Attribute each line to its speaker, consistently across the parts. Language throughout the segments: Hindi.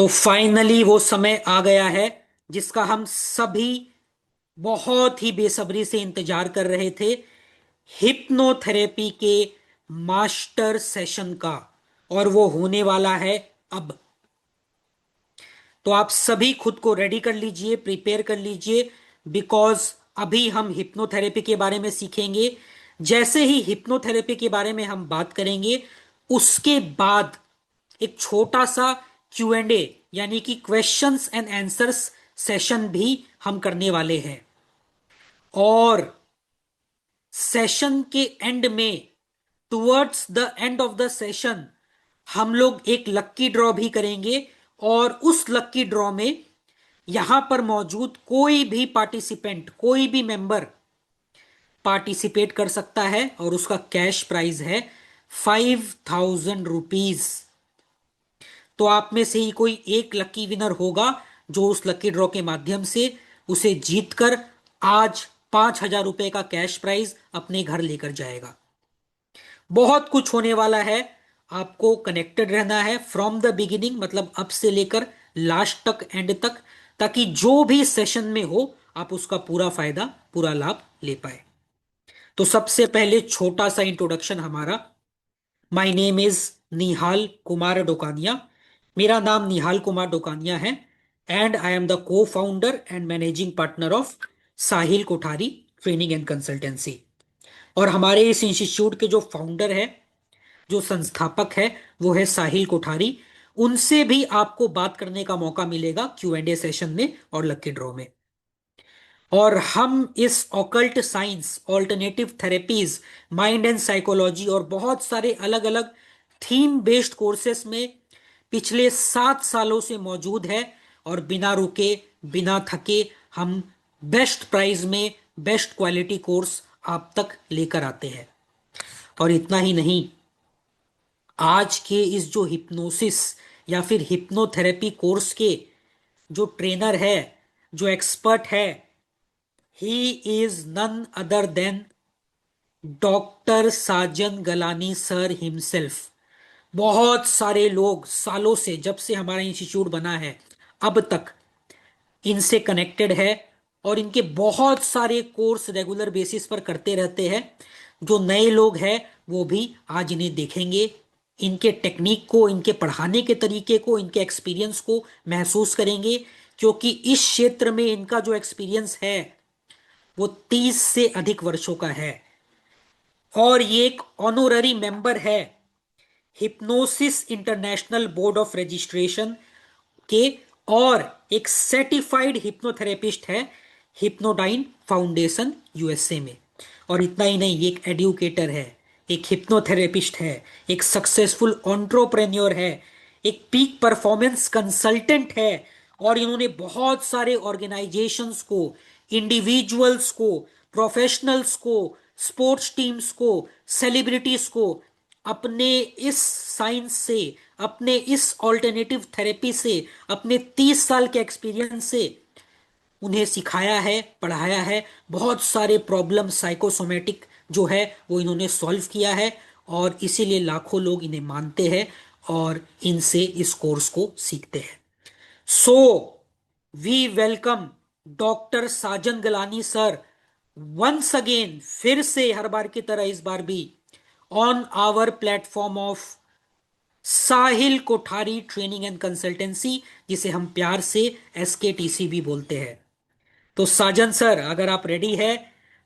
Speaker 1: तो फाइनली वो समय आ गया है जिसका हम सभी बहुत ही बेसब्री से इंतजार कर रहे थे। हिप्नोथेरेपी के मास्टर सेशन का। और वो होने वाला है अब। तो आप सभी खुद को रेडी कर लीजिए, प्रिपेयर कर लीजिए, बिकॉज अभी हम हिप्नोथेरेपी के बारे में सीखेंगे। जैसे ही हिप्नोथेरेपी के बारे में हम बात करेंगे, उसके बाद एक छोटा सा Q&A यानी कि क्वेश्चंस एंड आंसर्स सेशन भी हम करने वाले हैं। और सेशन के एंड में, towards the end of the session, हम लोग एक लक्की ड्रॉ भी करेंगे। और उस लक्की ड्रॉ में यहां पर मौजूद कोई भी पार्टिसिपेंट, कोई भी मेंबर पार्टिसिपेट कर सकता है और उसका कैश प्राइज है 5,000 रुपीज। तो आप में से ही कोई एक लकी विनर होगा जो उस लकी ड्रॉ के माध्यम से उसे जीतकर आज 5,000 रुपए का कैश प्राइज अपने घर लेकर जाएगा। बहुत कुछ होने वाला है। आपको कनेक्टेड रहना है फ्रॉम द बिगिनिंग, मतलब अब से लेकर लास्ट तक, एंड तक, ताकि जो भी सेशन में हो आप उसका पूरा फायदा, पूरा लाभ ले पाए। तो सबसे पहले छोटा सा इंट्रोडक्शन हमारा। माय नेम इज निहाल कुमार डोकानिया। मेरा नाम निहाल कुमार डोकानिया है एंड आई एम द को founder and managing partner of Sahil Kothari training and consultancy. और हमारे इस इंस्टीट्यूट के जो फाउंडर है, जो संस्थापक है, वो है साहिल कोठारी। उनसे भी आपको बात करने का मौका मिलेगा Q&A सेशन में और लकी ड्रॉ में। और हम इस occult science, alternative therapies, mind and psychology और बहुत सारे अलग अलग थीम बेस्ड कोर्सेस में पिछले 7 सालों से मौजूद है। और बिना रुके, बिना थके हम बेस्ट प्राइस में बेस्ट क्वालिटी कोर्स आप तक लेकर आते हैं। और इतना ही नहीं, आज के इस जो हिप्नोसिस या फिर हिप्नोथेरेपी कोर्स के जो ट्रेनर है, जो एक्सपर्ट है, he is none other than doctor Sajan Galani sir himself. बहुत सारे लोग सालों से, जब से हमारा इंस्टीट्यूट बना है अब तक, इनसे कनेक्टेड है और इनके बहुत सारे कोर्स रेगुलर बेसिस पर करते रहते हैं। जो नए लोग हैं वो भी आज इन्हें देखेंगे, इनके टेक्निक को, इनके पढ़ाने के तरीके को, इनके एक्सपीरियंस को महसूस करेंगे। क्योंकि इस क्षेत्र में इनका जो एक्सपीरियंस है वो 30 से अधिक वर्षों का है। और ये एक ऑनोररी मेंबर है hypnosis international board of registration के, और एक सर्टिफाइड हिप्नोथेरेपिस्ट है हिप्नोडाइन फाउंडेशन USA में। और इतना ही नहीं, ये एक एडुकेटर है, एक हिप्नोथेरेपिस्ट है, एक सक्सेसफुल एंटरप्रेन्योर है, एक पीक परफॉर्मेंस कंसल्टेंट है। और इन्होंने बहुत सारे ऑर्गेनाइजेशंस को, इंडिविजुअल्स को, प्रोफेशनल्स को, स्पोर्ट्स टीम्स को, सेलिब्रिटीज को अपने इस साइंस से, अपने इस ऑल्टरनेटिव थेरेपी से, अपने 30 साल के एक्सपीरियंस से उन्हें सिखाया है, पढ़ाया है। बहुत सारे प्रॉब्लम साइकोसोमेटिक जो है वो इन्होंने सॉल्व किया है। और इसीलिए लाखों लोग इन्हें मानते हैं और इनसे इस कोर्स को सीखते हैं। So we welcome doctor Sajan Galani sir once again, फिर से हर बार की तरह इस बार भी, on our platform of Sahil Kothari training and consultancy, जिसे हम प्यार से SKTC भी बोलते हैं। तो साजन सर, अगर आप रेडी है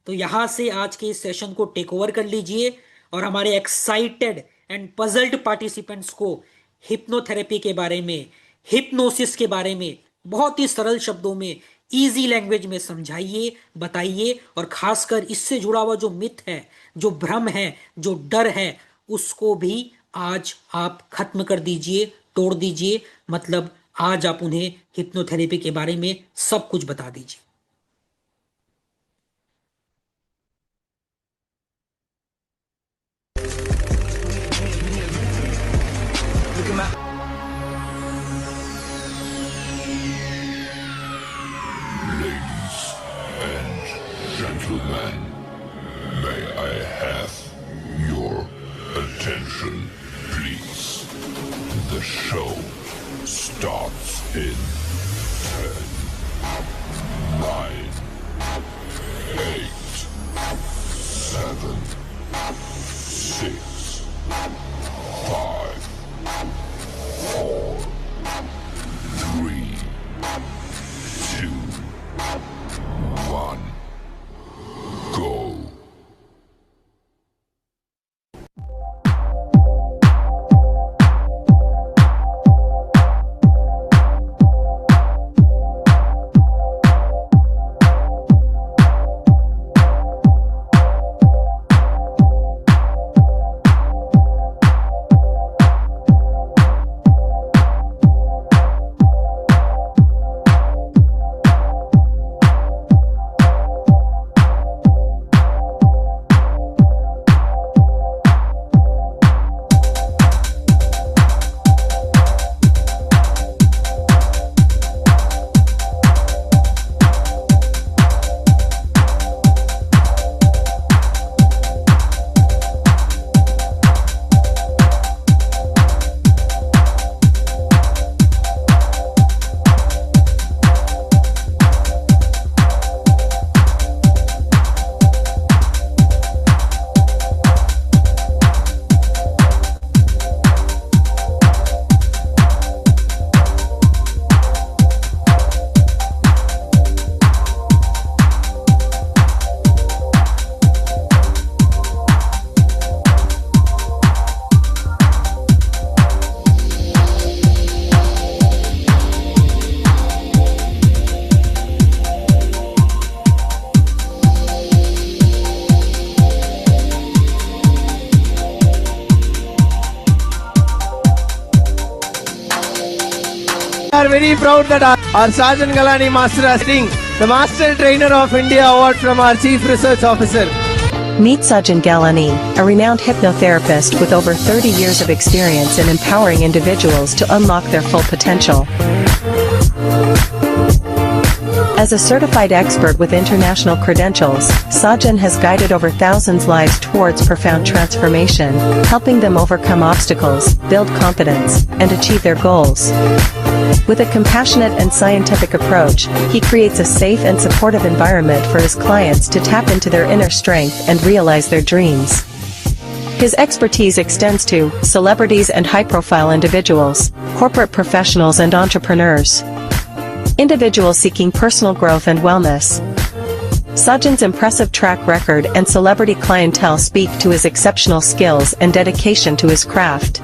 Speaker 1: तो यहां से आज के इस सेशन को टेक ओवर कर लीजिए और हमारे एक्साइटेड एंड पजल्ड पार्टिसिपेंट्स को हिप्नोथेरेपी के बारे में, हिप्नोसिस के बारे में बहुत ही सरल शब्दों में, इजी लैंग्वेज में समझाइए, बताइए। और खासकर इससे जुड़ा हुआ जो मिथ है, जो भ्रम है, जो डर है, उसको भी आज आप खत्म कर दीजिए, तोड़ दीजिए। मतलब आज आप उन्हें हिप्नोथेरेपी के बारे में सब कुछ बता दीजिए।
Speaker 2: Ladies and gentlemen, may I have your attention, please? The show starts in 10, 9, 8, 7, 6, 5, 4, 3, 2, 1, go.
Speaker 3: are very proud that our Sergeant Galani Master has been the Master Trainer of India Award from our Chief Research Officer.
Speaker 4: Meet Sajjan Galani, a renowned hypnotherapist with over 30 years of experience in empowering individuals to unlock their full potential. As a certified expert with international credentials, Sajjan has guided over thousands' lives towards profound transformation, helping them overcome obstacles, build confidence, and achieve their goals. With a compassionate and scientific approach, he creates a safe and supportive environment for his clients to tap into their inner strength and realize their dreams. His expertise extends to celebrities and high-profile individuals, corporate professionals and entrepreneurs, individuals seeking personal growth and wellness. Sajjan's impressive track record and celebrity clientele speak to his exceptional skills and dedication to his craft.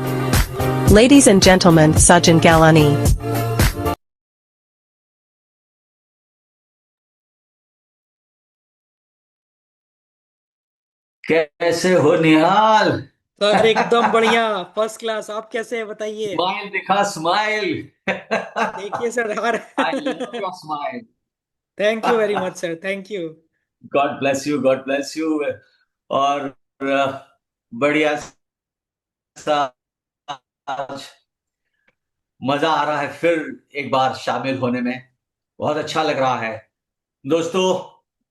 Speaker 4: Ladies and gentlemen, Sajjan Galani.
Speaker 5: कैसे हो निहाल?
Speaker 1: सर एकदम बढ़िया, फर्स्ट क्लास। आप कैसे हैं बताइए?
Speaker 5: स्माइल दिखा, स्माइल।
Speaker 1: देखिए सर यार।
Speaker 5: I love your smile.
Speaker 1: Thank you very much sir, thank you.
Speaker 5: God bless you, God bless you. और बढ़िया सा आज मजा आ रहा है फिर एक बार शामिल होने में, बहुत अच्छा लग रहा है। दोस्तों,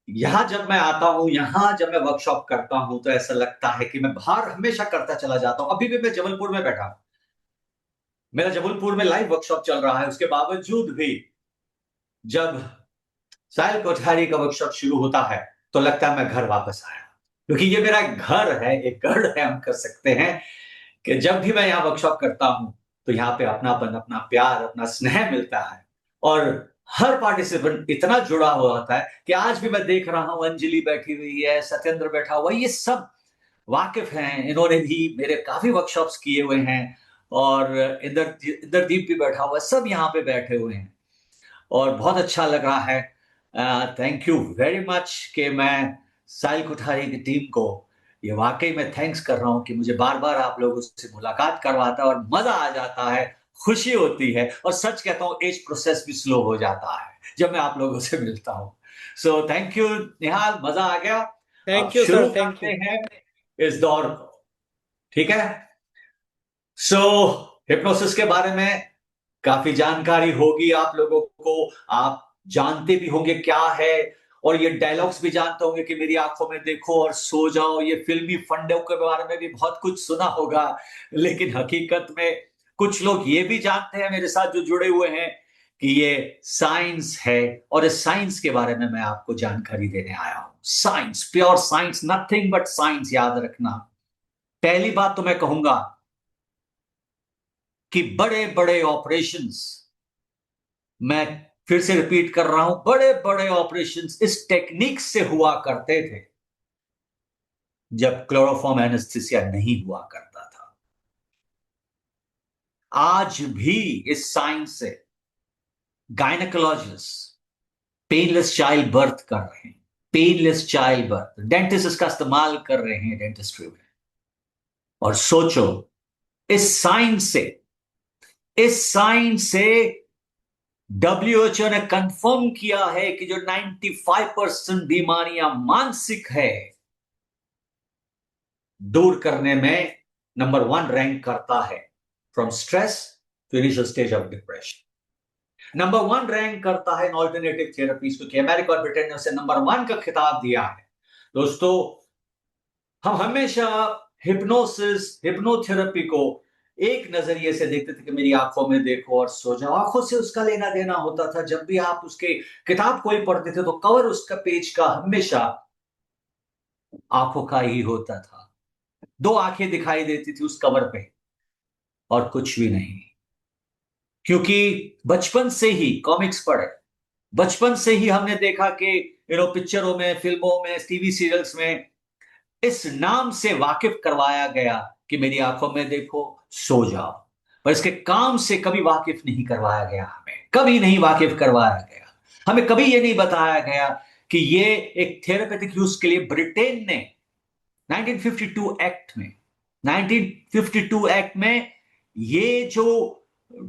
Speaker 5: यहाँ जब मैं आता हूँ, यहाँ जब मैं वर्कशॉप करता हूँ तो ऐसा लगता है कि मैं बाहर हमेशा करता चला जाता हूँ। अभी भी मैं जबलपुर में बैठा हूँ, मेरा जबलपुर में लाइव वर्कशॉप चल रहा है। उसके बावजूद भी जब साहिल कोठारी का वर्कशॉप शुरू होता है तो लगता है मैं घर वापस आया, क्योंकि ये मेरा घर है, एक गढ़ है, हम कर सकते हैं कि जब भी मैं यहाँ वर्कशॉप करता हूं तो यहाँ पे अपनापन, अपना प्यार, अपना स्नेह मिलता है और हर पार्टिसिपेंट इतना जुड़ा हुआ होता है कि आज भी मैं देख रहा हूं अंजलि बैठी हुई है, सत्येंद्र बैठा हुआ है, ये सब वाकिफ हैं, इन्होंने भी मेरे काफी वर्कशॉप्स किए हुए हैं और इंद्रदीप भी बैठा हुआ है, सब यहाँ पे बैठे हुए हैं और बहुत अच्छा लग रहा है। थैंक यू वेरी मच कि मैं साहिल कोठारी की टीम को ये वाकई में थैंक्स कर रहा हूं कि मुझे बार बार आप लोगों से मुलाकात करवाता है और मजा आ जाता है, खुशी होती है और सच कहता हूं एज प्रोसेस भी स्लो हो जाता है जब मैं आप लोगों से मिलता हूं। सो थैंक यू निहाल, मजा आ गया।
Speaker 1: थैंक यू
Speaker 5: शुरू
Speaker 1: सर, थैंक
Speaker 5: करते
Speaker 1: यू।
Speaker 5: हैं इस दौर को, ठीक है? सो हिप्नोसिस के बारे में काफी जानकारी होगी आप लोगों को, आप जानते भी होंगे क्या है और ये डायलॉग्स भी जानते होंगे कि मेरी आंखों में देखो और सो जाओ, ये फिल्मी फंडों के बारे में भी बहुत कुछ सुना होगा, लेकिन हकीकत में कुछ लोग ये भी जानते हैं मेरे साथ जो जुड़े हुए हैं कि ये साइंस है, और इस साइंस के बारे में मैं आपको जानकारी देने आया हूं। Science, pure science, nothing but science, याद रखना। पहली बात तो मैं कहूंगा कि बड़े बड़े ऑपरेशंस, मैं फिर से रिपीट कर रहा हूं, बड़े बड़े ऑपरेशंस इस टेक्निक से हुआ करते थे जब क्लोरोफॉर्म एनेस्थीसिया नहीं हुआ करता था। आज भी इस साइंस से गायनेकोलॉजिस्ट पेनलेस चाइल्ड बर्थ कर रहे हैं, पेनलेस चाइल्ड बर्थ, डेंटिस्ट इसका इस्तेमाल कर रहे हैं डेंटिस्ट्री में। और सोचो, इस साइंस से डब्ल्यूएचओ ने कंफर्म किया है कि जो 95% बीमारियां मानसिक है, दूर करने में नंबर 1 रैंक करता है, from stress to initial stage of depression. Number 1 rank करता है इन ऑल्टरनेटिव थेरेपीज, क्योंकि अमेरिका और ब्रिटेन ने उसे नंबर 1 का खिताब दिया है। दोस्तों, हम हमेशा हिप्नोथेरेपी को एक नजरिए से देखते थे कि मेरी आंखों में देखो और सो जाओ। आंखों से उसका लेना देना होता था। जब भी आप उसके किताब कोई पढ़ते थे तो कवर उसका पेज का हमेशा आंखों का ही होता था। 2 आंखें दिखाई देती थी उस कवर पे, और कुछ भी नहीं। क्योंकि बचपन से ही कॉमिक्स पढ़े, बचपन से ही हमने देखा कि पिक्चरों में, फिल्मों में, टीवी सीरियल्स में इस नाम से वाकिफ करवाया गया कि मेरी आंखों में देखो, सो जाओ। पर इसके काम से कभी वाकिफ नहीं करवाया गया, हमें कभी नहीं वाकिफ करवाया गया। हमें कभी यह नहीं बताया गया कि यह एक थेरेपेटिक यूज के लिए ब्रिटेन ने 1952 एक्ट में ये जो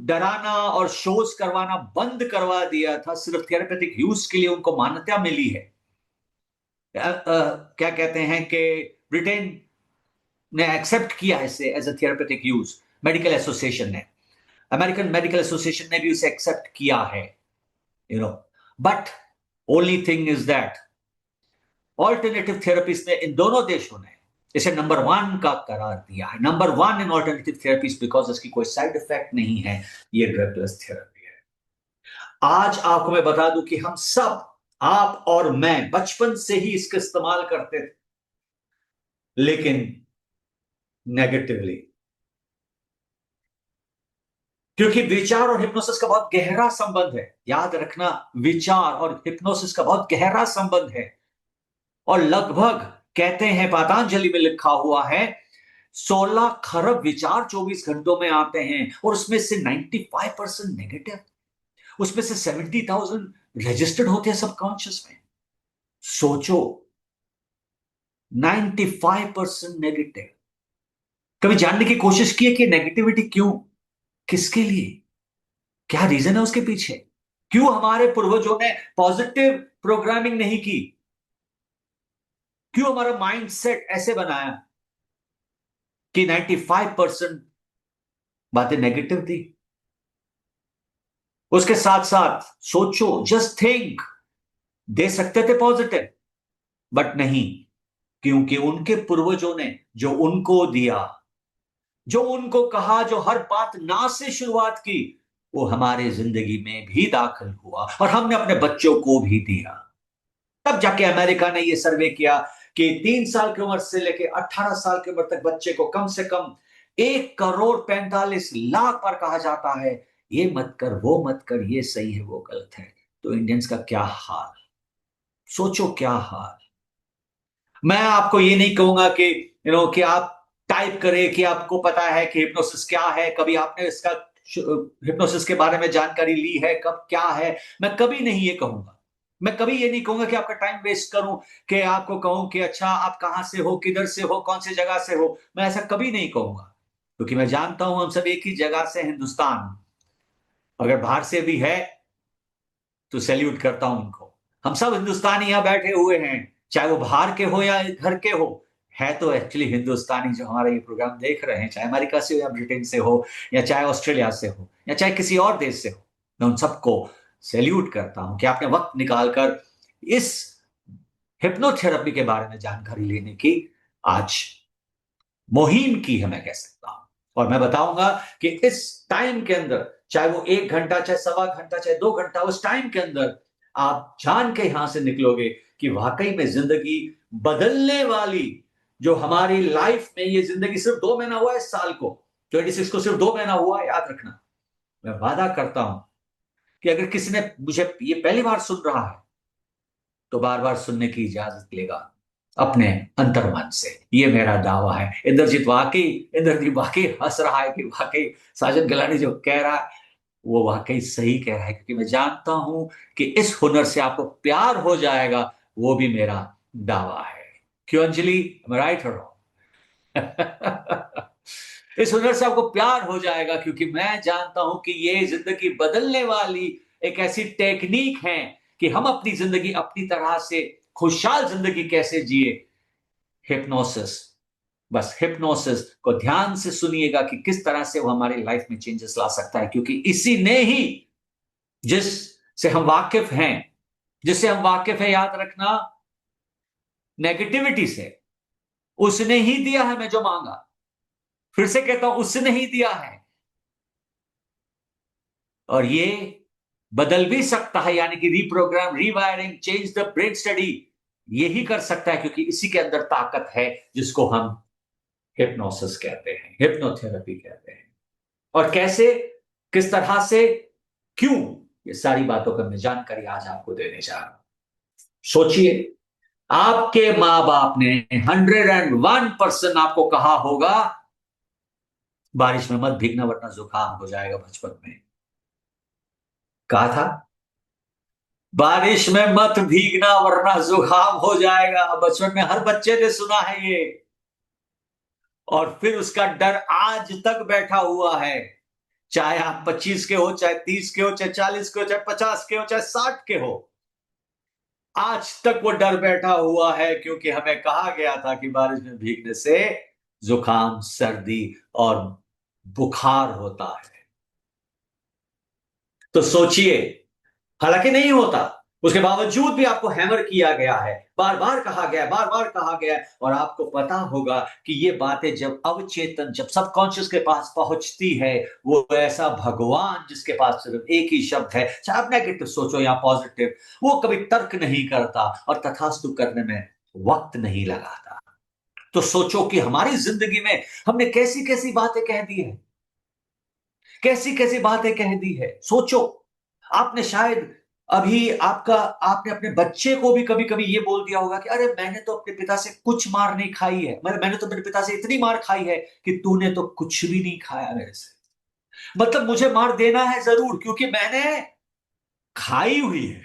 Speaker 5: डराना और शोज करवाना बंद करवा दिया था, सिर्फ थेरेपेटिक यूज के लिए उनको मान्यता मिली है। क्या कहते हैं कि ब्रिटेन ने एक्सेप्ट किया इसे as a therapeutic use. Medical association ने, अमेरिकन मेडिकल एसोसिएशन ने भी उसे एक्सेप्ट किया है, but only thing is that alternative therapies ने, इन दोनों देशों ने इसे नंबर 1 का करार दिया है, number 1 in alternative therapies, because इसकी कोई साइड इफेक्ट नहीं है, ये ड्रगलेस थेरेपी है। आज आपको मैं बता दूं कि हम सब, आप और मैं, बचपन से ही इसका इस्तेमाल करते थे, लेकिन नेगेटिवली। क्योंकि विचार और हिप्नोसिस का बहुत गहरा संबंध है, याद रखना, विचार और हिप्नोसिस का बहुत गहरा संबंध है। और लगभग कहते हैं, पतंजलि में लिखा हुआ है, 16 खरब विचार 24 घंटों में आते हैं, और उसमें से 95% नेगेटिव, उसमें से 70,000 रजिस्टर्ड होते हैं सबकॉन्शियस में। सोचो, 95% नेगेटिव। कभी जानने की कोशिश की है कि नेगेटिविटी क्यों, किसके लिए, क्या रीजन है उसके पीछे? क्यों हमारे पूर्वजों ने पॉजिटिव प्रोग्रामिंग नहीं की? क्यों हमारा माइंडसेट ऐसे बनाया कि 95% बातें नेगेटिव थी? उसके साथ साथ सोचो, जस्ट थिंक, दे सकते थे पॉजिटिव, बट नहीं, क्योंकि उनके पूर्वजों ने जो उनको दिया, जो उनको कहा, जो हर बात ना से शुरुआत की, वो हमारे जिंदगी में भी दाखिल हुआ, और हमने अपने बच्चों को भी दिया। तब जाके अमेरिका ने यह सर्वे किया कि 3 साल की उम्र से लेकर 18 साल की उम्र तक बच्चे को कम से कम 1,45,00,000 बार कहा जाता है, ये मत कर, वो मत कर, ये सही है, वो गलत है। तो इंडियंस का क्या हाल, सोचो क्या हाल। मैं आपको ये नहीं कहूंगा कि कि आप टाइप करें कि आपको पता है कि हिप्नोसिस क्या है, कभी आपने इसका हिप्नोसिस के बारे में जानकारी ली है, कब क्या है। मैं कभी नहीं ये कहूंगा, मैं कभी ये नहीं कहूंगा कि आपका टाइम वेस्ट करूं, कि आपको कहूं कि अच्छा आप कहां से हो, किधर से हो, कौन सी जगह से हो। मैं ऐसा कभी नहीं कहूंगा, क्योंकि मैं जानता हूं हम सब एक ही जगह से, हिंदुस्तान। अगर बाहर से भी है तो सैल्यूट करता हूं उनको। हम सब हिंदुस्तानी यहां बैठे हुए हैं, चाहे वो बाहर के हो या घर के हो, है तो एक्चुअली हिंदुस्तानी जो हमारा ये प्रोग्राम देख रहे हैं, चाहे अमेरिका से हो या ब्रिटेन से हो, या चाहे ऑस्ट्रेलिया से हो, या चाहे किसी और देश से हो। मैं उन सबको सैल्यूट करता हूं कि आपने वक्त निकालकर इस हिप्नोथेरेपी के बारे में जानकारी लेने की आज मुहिम की है, मैं कह सकता हूं। और मैं बताऊंगा कि इस टाइम के अंदर, चाहे वो 1 घंटा, चाहे 1.25 घंटा, चाहे 2 घंटा, उस टाइम के अंदर आप जान के यहां से निकलोगे कि वाकई में जिंदगी बदलने वाली, जो हमारी लाइफ में ये जिंदगी सिर्फ 2 महीना हुआ है, इस साल को 26 को सिर्फ 2 महीना हुआ है, याद रखना। मैं वादा करता हूं कि अगर किसी ने मुझे ये पहली बार सुन रहा है तो बार बार सुनने की इजाजत लेगा अपने अंतर्मन से। ये मेरा दावा है। इंद्रजीत वाकई हंस रहा है कि वाकई साजन गलानी जो कह रहा है वो वाकई सही कह रहा है, क्योंकि मैं जानता हूं कि इस हुनर से आपको प्यार हो जाएगा, वो भी मेरा दावा है। क्यों अंजलि, राइट और रॉन्ग? इस हुनर से आपको प्यार हो जाएगा, क्योंकि मैं जानता हूं कि ये जिंदगी बदलने वाली एक ऐसी टेक्निक है कि हम अपनी जिंदगी अपनी तरह से खुशहाल जिंदगी कैसे जिए। हिप्नोसिस, बस हिप्नोसिस को ध्यान से सुनिएगा कि किस तरह से वो हमारी लाइफ में चेंजेस ला सकता है, क्योंकि इसी ने ही, जिससे हम वाकिफ हैं, जिससे हम वाकिफ है, याद रखना, नेगेटिविटी से, उसने ही दिया है मैं जो मांगा। फिर से कहता हूं, उसने ही दिया है। और ये बदल भी सकता है, यानी कि reprogram, rewiring, change the brain study, यही कर सकता है, क्योंकि इसी के अंदर ताकत है, जिसको हम हिप्नोसिस कहते हैं, हिप्नोथेरेपी कहते हैं। और कैसे, किस तरह से, क्यों, ये सारी बातों का मैं जानकारी आज आपको देने जा रहा हूं। सोचिए, आपके मां बाप ने 101% आपको कहा होगा बारिश में मत भीगना वरना जुकाम हो जाएगा। बचपन में कहा था बारिश में मत भीगना वरना जुकाम हो जाएगा। बचपन में हर बच्चे ने सुना है ये, और फिर उसका डर आज तक बैठा हुआ है। चाहे आप 25 के हो, चाहे 30 के हो, चाहे 40 के हो, चाहे 50 के हो, चाहे 60 के हो, आज तक वो डर बैठा हुआ है, क्योंकि हमें कहा गया था कि बारिश में भीगने से जुकाम, सर्दी और बुखार होता है। तो सोचिए, हालांकि नहीं होता, उसके बावजूद भी आपको हैमर किया गया है, बार बार कहा गया, बार बार कहा गया, और आपको पता होगा कि ये बातें जब अवचेतन, जब सबकॉन्शियस के पास पहुंचती है, वो ऐसा भगवान जिसके पास सिर्फ एक ही शब्द है, चाहे आप नेगेटिव सोचो या पॉजिटिव, वो कभी तर्क नहीं करता और तथास्तु करने में वक्त नहीं लगाता। तो सोचो कि हमारी जिंदगी में हमने कैसी कैसी बातें कह दी है, कैसी कैसी बातें कह दी है। सोचो, आपने शायद अभी आपने अपने बच्चे को भी कभी कभी ये बोल दिया होगा कि अरे मैंने तो अपने पिता से कुछ मार नहीं खाई है, मैंने तो मेरे पिता से इतनी मार खाई है कि तूने तो कुछ भी नहीं खाया मेरे से। मतलब मुझे मार देना है जरूर, क्योंकि मैंने खाई हुई है,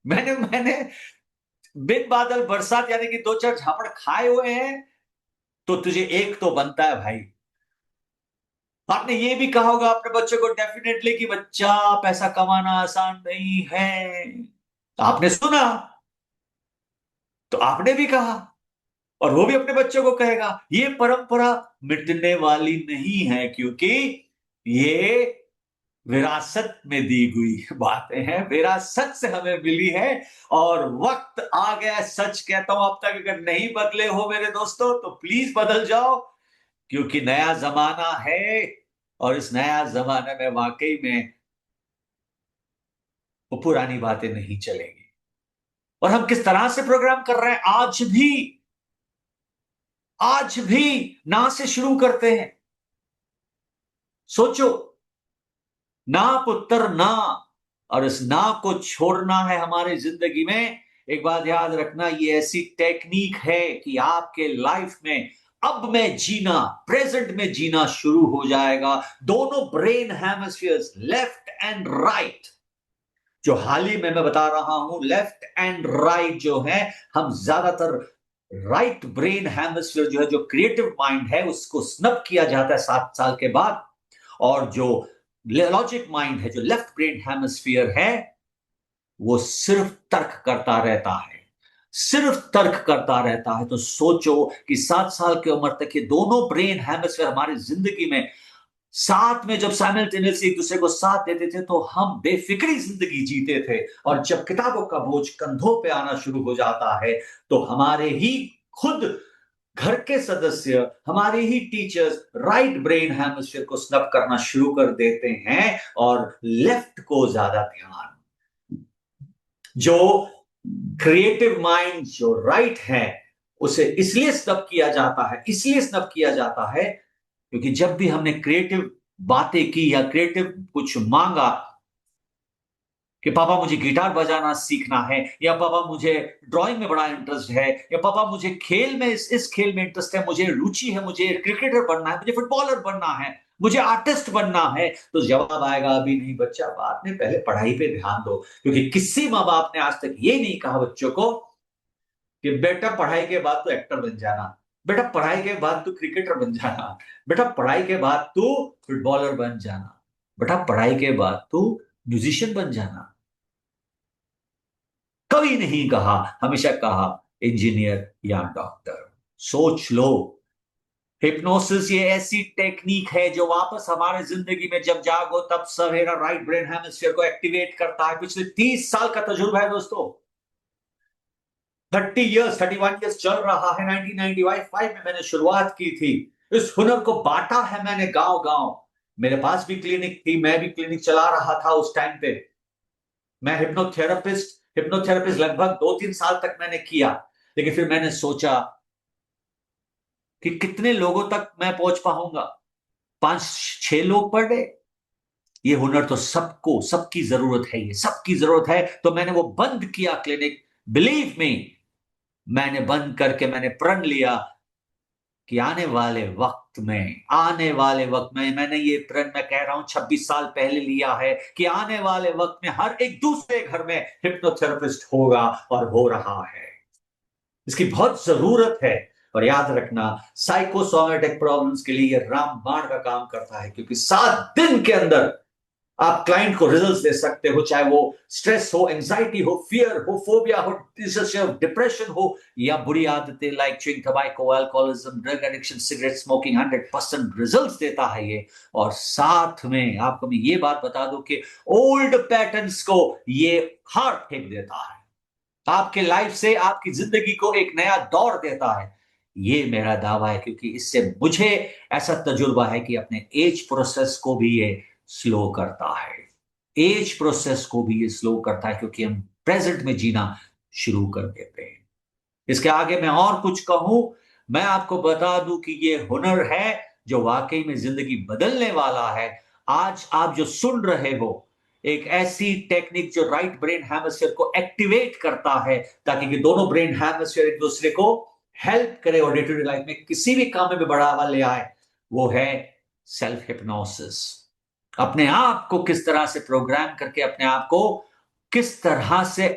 Speaker 5: मैंने मैंने बिन बादल बरसात यानी कि 2-4 झापड़ खाए हुए हैं, तो तुझे एक तो बनता है भाई। आपने ये भी कहा होगा अपने बच्चे को डेफिनेटली कि बच्चा, पैसा कमाना आसान नहीं है। आपने सुना, तो आपने भी कहा, और वो भी अपने बच्चों को कहेगा। ये परंपरा मिटने वाली नहीं है, क्योंकि ये विरासत में दी हुई बातें हैं, विरासत से हमें मिली है, और वक्त आ गया। सच कहता हूं, अब तक अगर नहीं बदले हो मेरे दोस्तों, तो प्लीज बदल जाओ, क्योंकि नया जमाना है, और इस नया जमाने में वाकई में वो पुरानी बातें नहीं चलेंगी। और हम किस तरह से प्रोग्राम कर रहे हैं, आज भी ना से शुरू करते हैं। सोचो, ना पुत्र ना, और इस ना को छोड़ना है हमारे जिंदगी में। एक बात याद रखना, ये ऐसी टेक्निक है कि आपके लाइफ में अब में जीना, प्रेजेंट में जीना शुरू हो जाएगा। दोनों brain hemispheres, left and right, जो हाल ही में मैं बता रहा हूं, लेफ्ट एंड राइट जो है, हम ज्यादातर राइट ब्रेन हेमिस्फीयर जो है, जो क्रिएटिव माइंड है, उसको स्नब किया जाता है 7 साल के बाद, और जो लॉजिक माइंड है, जो लेफ्ट ब्रेन हेमिस्फीयर है, वो सिर्फ तर्क करता रहता है, सिर्फ तर्क करता रहता है। तो सोचो कि 7 साल की उम्र तक ये दोनों ब्रेन हेमिस्फीयर हमारी जिंदगी में साथ में जब साइमल्टेनियसली एक दूसरे को साथ देते थे, तो हम बेफिक्री जिंदगी जीते थे। और जब किताबों का बोझ कंधों पे आना शुरू हो जाता है, तो हमारे ही खुद घर के सदस्य, हमारे ही टीचर्स राइट ब्रेन हेमिस्फीयर को स्नब करना शुरू कर देते हैं और लेफ्ट को ज्यादा ध्यान। जो क्रिएटिव माइंड जो राइट है उसे इसलिए स्नब किया जाता है, इसलिए स्नब किया जाता है क्योंकि जब भी हमने क्रिएटिव बातें की या क्रिएटिव कुछ मांगा कि पापा मुझे गिटार बजाना सीखना है, या पापा मुझे ड्राइंग में बड़ा इंटरेस्ट है, या पापा मुझे खेल में इस खेल में इंटरेस्ट है, मुझे रुचि है, मुझे क्रिकेटर बनना है, मुझे फुटबॉलर बनना है, मुझे आर्टिस्ट बनना है, तो जवाब आएगा अभी नहीं बच्चा, बाद में, पहले पढ़ाई पे ध्यान दो। क्योंकि किसी माँ बाप ने आज तक ये नहीं कहा बच्चों को कि बेटा पढ़ाई के बाद तो एक्टर बन जाना, बेटा पढ़ाई के बाद तू क्रिकेटर बन जाना, बेटा पढ़ाई के बाद तू फुटबॉलर बन जाना, बेटा पढ़ाई के बाद तू म्यूजिशियन बन जाना। कभी नहीं कहा, हमेशा कहा इंजीनियर या डॉक्टर। सोच लो, हिप्नोसिस ये ऐसी टेक्निक है जो वापस हमारे जिंदगी में जब जागो तब सवेरा राइट ब्रेन हेमिस्फीयर को एक्टिवेट करता है। पिछले 30 साल का तजुर्बा है दोस्तों, 31 ईयर्स चल रहा है। 1995 में मैंने शुरुआत की थी, इस हुनर को बांटा है मैंने गांव गांव। मेरे पास भी क्लिनिक थी, मैं भी क्लिनिक चला रहा था उस टाइम पे। मैं हिप्नोथेरेपिस्ट लगभग 2-3 साल तक मैंने किया, लेकिन फिर मैंने सोचा कि कितने लोगों तक मैं पहुंच पाऊंगा, 5-6 लोग पर डे। ये हुनर तो सबको, सबकी जरूरत है, ये सबकी जरूरत है। तो मैंने वो बंद किया क्लिनिक। बिलीव मी, मैंने बंद करके मैंने प्रण लिया कि आने वाले वक्त में मैंने ये प्रण मैं कह रहा हूं 26 साल पहले लिया है कि आने वाले वक्त में हर एक दूसरे घर में हिप्नोथेरेपिस्ट होगा, और हो रहा है। इसकी बहुत जरूरत है। और याद रखना, साइकोसोमेटिक प्रॉब्लम्स के लिए ये रामबाण का काम करता है, क्योंकि 7 दिन के अंदर आप क्लाइंट को रिजल्ट्स दे सकते हो, चाहे वो स्ट्रेस हो, एंजाइटी हो, फियर हो, फोबिया हो, डिप्रेशन हो, या बुरी आदतें like chewing tobacco, alcoholism, drug addiction, cigarette smoking. 100% results देता है ये। और साथ में आपको मैं ये बात बता दूं कि ओल्ड पैटर्न्स को ये हार्ट फेंक देता है, आपके लाइफ से, आपकी जिंदगी को एक नया दौर देता है। ये मेरा दावा है, क्योंकि इससे मुझे ऐसा तजुर्बा है कि अपने एज प्रोसेस को भी ये स्लो करता है। एज प्रोसेस को भी ये स्लो करता है, क्योंकि हम प्रेजेंट में जीना शुरू कर देते हैं। इसके आगे मैं और कुछ कहूं, मैं आपको बता दूं कि ये हुनर है जो वाकई में जिंदगी बदलने वाला है। आज आप जो सुन रहे हो, एक ऐसी टेक्निक जो राइट ब्रेन हेमिस्फीयर को एक्टिवेट करता है, ताकि कि दोनों ब्रेन हेमिस्फीयर एक दूसरे को हेल्प करे और डे टू डे लाइफ में किसी भी काम में बढ़ावा ले आए, वो है सेल्फ हिप्नोसिस। अपने आप को किस तरह से प्रोग्राम करके, अपने आप को किस तरह से,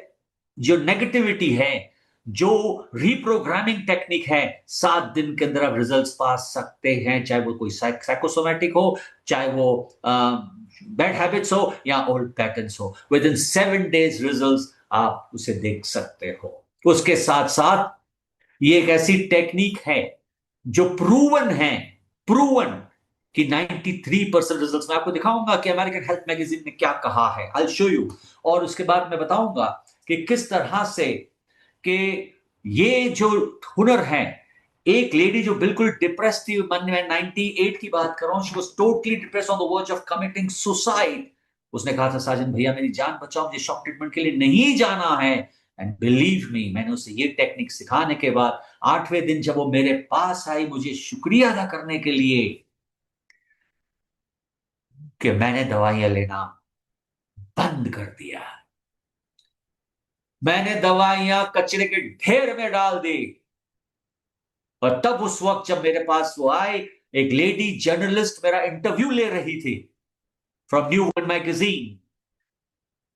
Speaker 5: जो नेगेटिविटी है, जो रिप्रोग्रामिंग टेक्निक है, 7 दिन के अंदर आप रिजल्ट्स पा सकते हैं। चाहे वो कोई साइकोसोमेटिक हो, चाहे वो बैड हैबिट्स हो, या ओल्ड पैटर्न्स हो, विद इन 7 डेज रिजल्ट्स आप उसे देख सकते हो। उसके साथ साथ ये एक ऐसी टेक्निक है जो प्रूवन कि 93% रिजल्ट्स। मैं आपको दिखाऊंगा कि अमेरिकन हेल्थ मैगजीन ने क्या कहा है, आई विल शो यू। और उसके बाद मैं बताऊंगा कि किस तरह से कि ये जो हुनर है, एक लेडी जो बिल्कुल डिप्रेस थी, मन में 98 की बात कर रहा हूं, she was totally depress on the verge of committing suicide. उसने कहा था, साजन भैया मेरी जान बचाओ, मुझे शॉक ट्रीटमेंट के लिए नहीं जाना है। एंड बिलीव मी, मैंने उसे ये टेक्निक सिखाने के बाद 8वें दिन जब वो मेरे पास आई मुझे शुक्रिया अदा करने के लिए, कि मैंने दवाइयां लेना बंद कर दिया, मैंने दवाइयां कचरे के ढेर में डाल दी। और तब उस वक्त जब मेरे पास वो आए, एक लेडी जर्नलिस्ट मेरा इंटरव्यू ले रही थी फ्रॉम न्यू वुमन मैगजीन,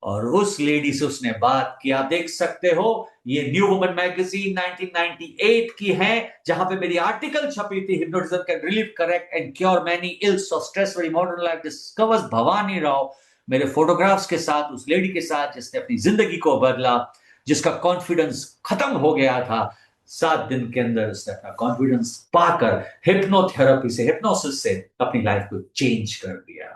Speaker 5: और उस लेडी से उसने बात किया। देख सकते हो, ये न्यू वुमन मैगजीन 1998 की है, जहां पे मेरी आर्टिकल छपी थी, hypnotism can relieve, correct and cure many ills of stress very modern life discovers Bhavani Rao, मेरे फोटोग्राफ्स के साथ, उस लेडी के साथ जिसने अपनी जिंदगी को बदला, जिसका कॉन्फिडेंस खत्म हो गया था। 7 दिन के अंदर उसने अपना कॉन्फिडेंस पाकर हिप्नोथेरेपी से, हिप्नोसिस से अपनी लाइफ को चेंज कर दिया।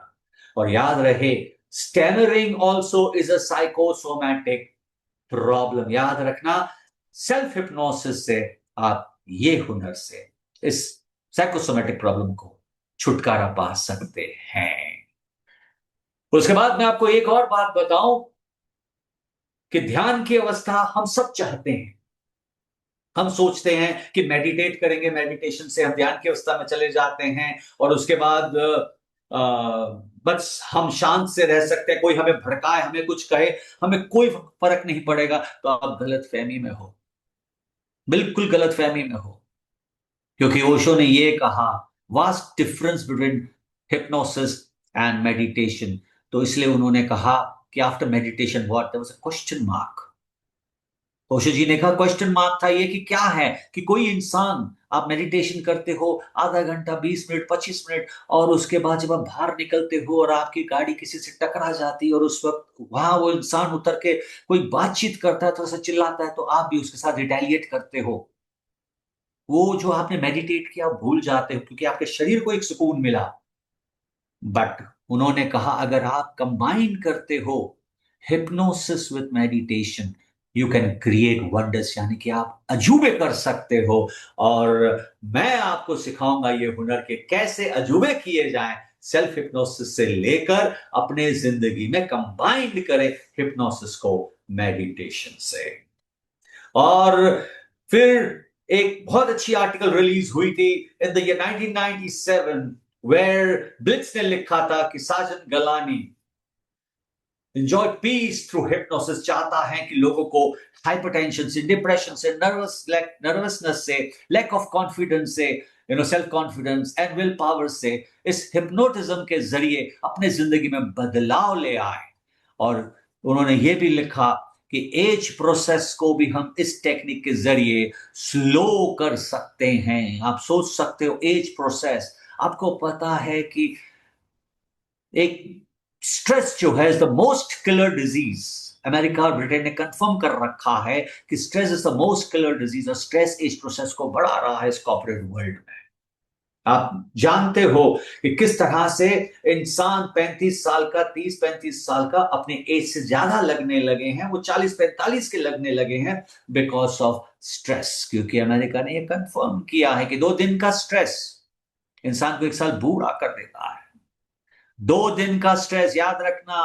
Speaker 5: और याद रहे, stammering also is a psychosomatic problem. याद रखना, सेल्फ हिप्नोसिस से आप ये हुनर से इस साइकोसोमेटिक प्रॉब्लम को छुटकारा पा सकते हैं। उसके बाद मैं आपको एक और बात बताऊं कि ध्यान की अवस्था हम सब चाहते हैं। हम सोचते हैं कि मेडिटेट करेंगे, मेडिटेशन से हम ध्यान की अवस्था में चले जाते हैं और उसके बाद बस हम शांत से रह सकते हैं, कोई हमें भड़काए, हमें कुछ कहे, हमें कोई फर्क नहीं पड़ेगा। तो आप गलत फहमी में हो, बिल्कुल गलत फहमी में हो। क्योंकि ओशो ने ये कहा, vast difference between hypnosis and meditation. तो इसलिए उन्होंने कहा कि after meditation what, there was a question mark. Osho ji ने कहा क्वेश्चन मार्क था ये कि क्या है कि कोई इंसान, आप मेडिटेशन करते हो आधा घंटा, 20 मिनट, 25 मिनट, और उसके बाद जब आप बाहर निकलते हो और आपकी गाड़ी किसी से टकरा जाती है और उस वक्त वहां वो इंसान उतर के कोई बातचीत करता है, थोड़ा सा चिल्लाता है, तो आप भी उसके साथ रिटेलिएट करते हो। वो जो आपने मेडिटेट किया भूल जाते हो क्योंकि आपके शरीर को एक सुकून मिला। बट उन्होंने कहा अगर आप कंबाइन करते हो hypnosis with meditation, you can create wonders, यानी कि आप अजूबे कर सकते हो। और मैं आपको सिखाऊंगा ये हुनर के कैसे अजूबे किए जाएं, सेल्फ हिप्नोसिस से लेकर अपने जिंदगी में कंबाइन करें हिप्नोसिस को मेडिटेशन से। और फिर एक बहुत अच्छी आर्टिकल रिलीज हुई थी in the year 1997, where Blitz ने लिखा था कि Sajan Galani enjoy peace through hypnosis, चाहता है कि लोगों को हाइपरटेंशन से, डिप्रेशन से, नर्वसनेस से, लैक ऑफ कॉन्फिडेंस से, self confidence and will power से इस हिप्नोटिज्म के जरिए अपने जिंदगी में बदलाव ले आए। और उन्होंने ये भी लिखा कि एज प्रोसेस को भी हम इस टेक्निक के जरिए स्लो कर सकते हैं। आप सोच सकते हो एज प्रोसेस, आपको पता है कि एक स्ट्रेस जो है is the most killer disease. America और ब्रिटेन ने कंफर्म कर रखा है कि stress is the most killer disease, और स्ट्रेस एज प्रोसेस को बढ़ा रहा है इस कॉर्पोरेट वर्ल्ड में। आप जानते हो कि किस तरह से इंसान 35 साल का, 30-35 साल का अपने एज से ज्यादा लगने लगे हैं, वो 40-45 के लगने लगे हैं बिकॉज ऑफ स्ट्रेस। क्योंकि अमेरिका ने यह कंफर्म किया है कि 2 दिन का स्ट्रेस इंसान को 1 साल बूढ़ा कर देता है। 2 दिन का स्ट्रेस, याद रखना,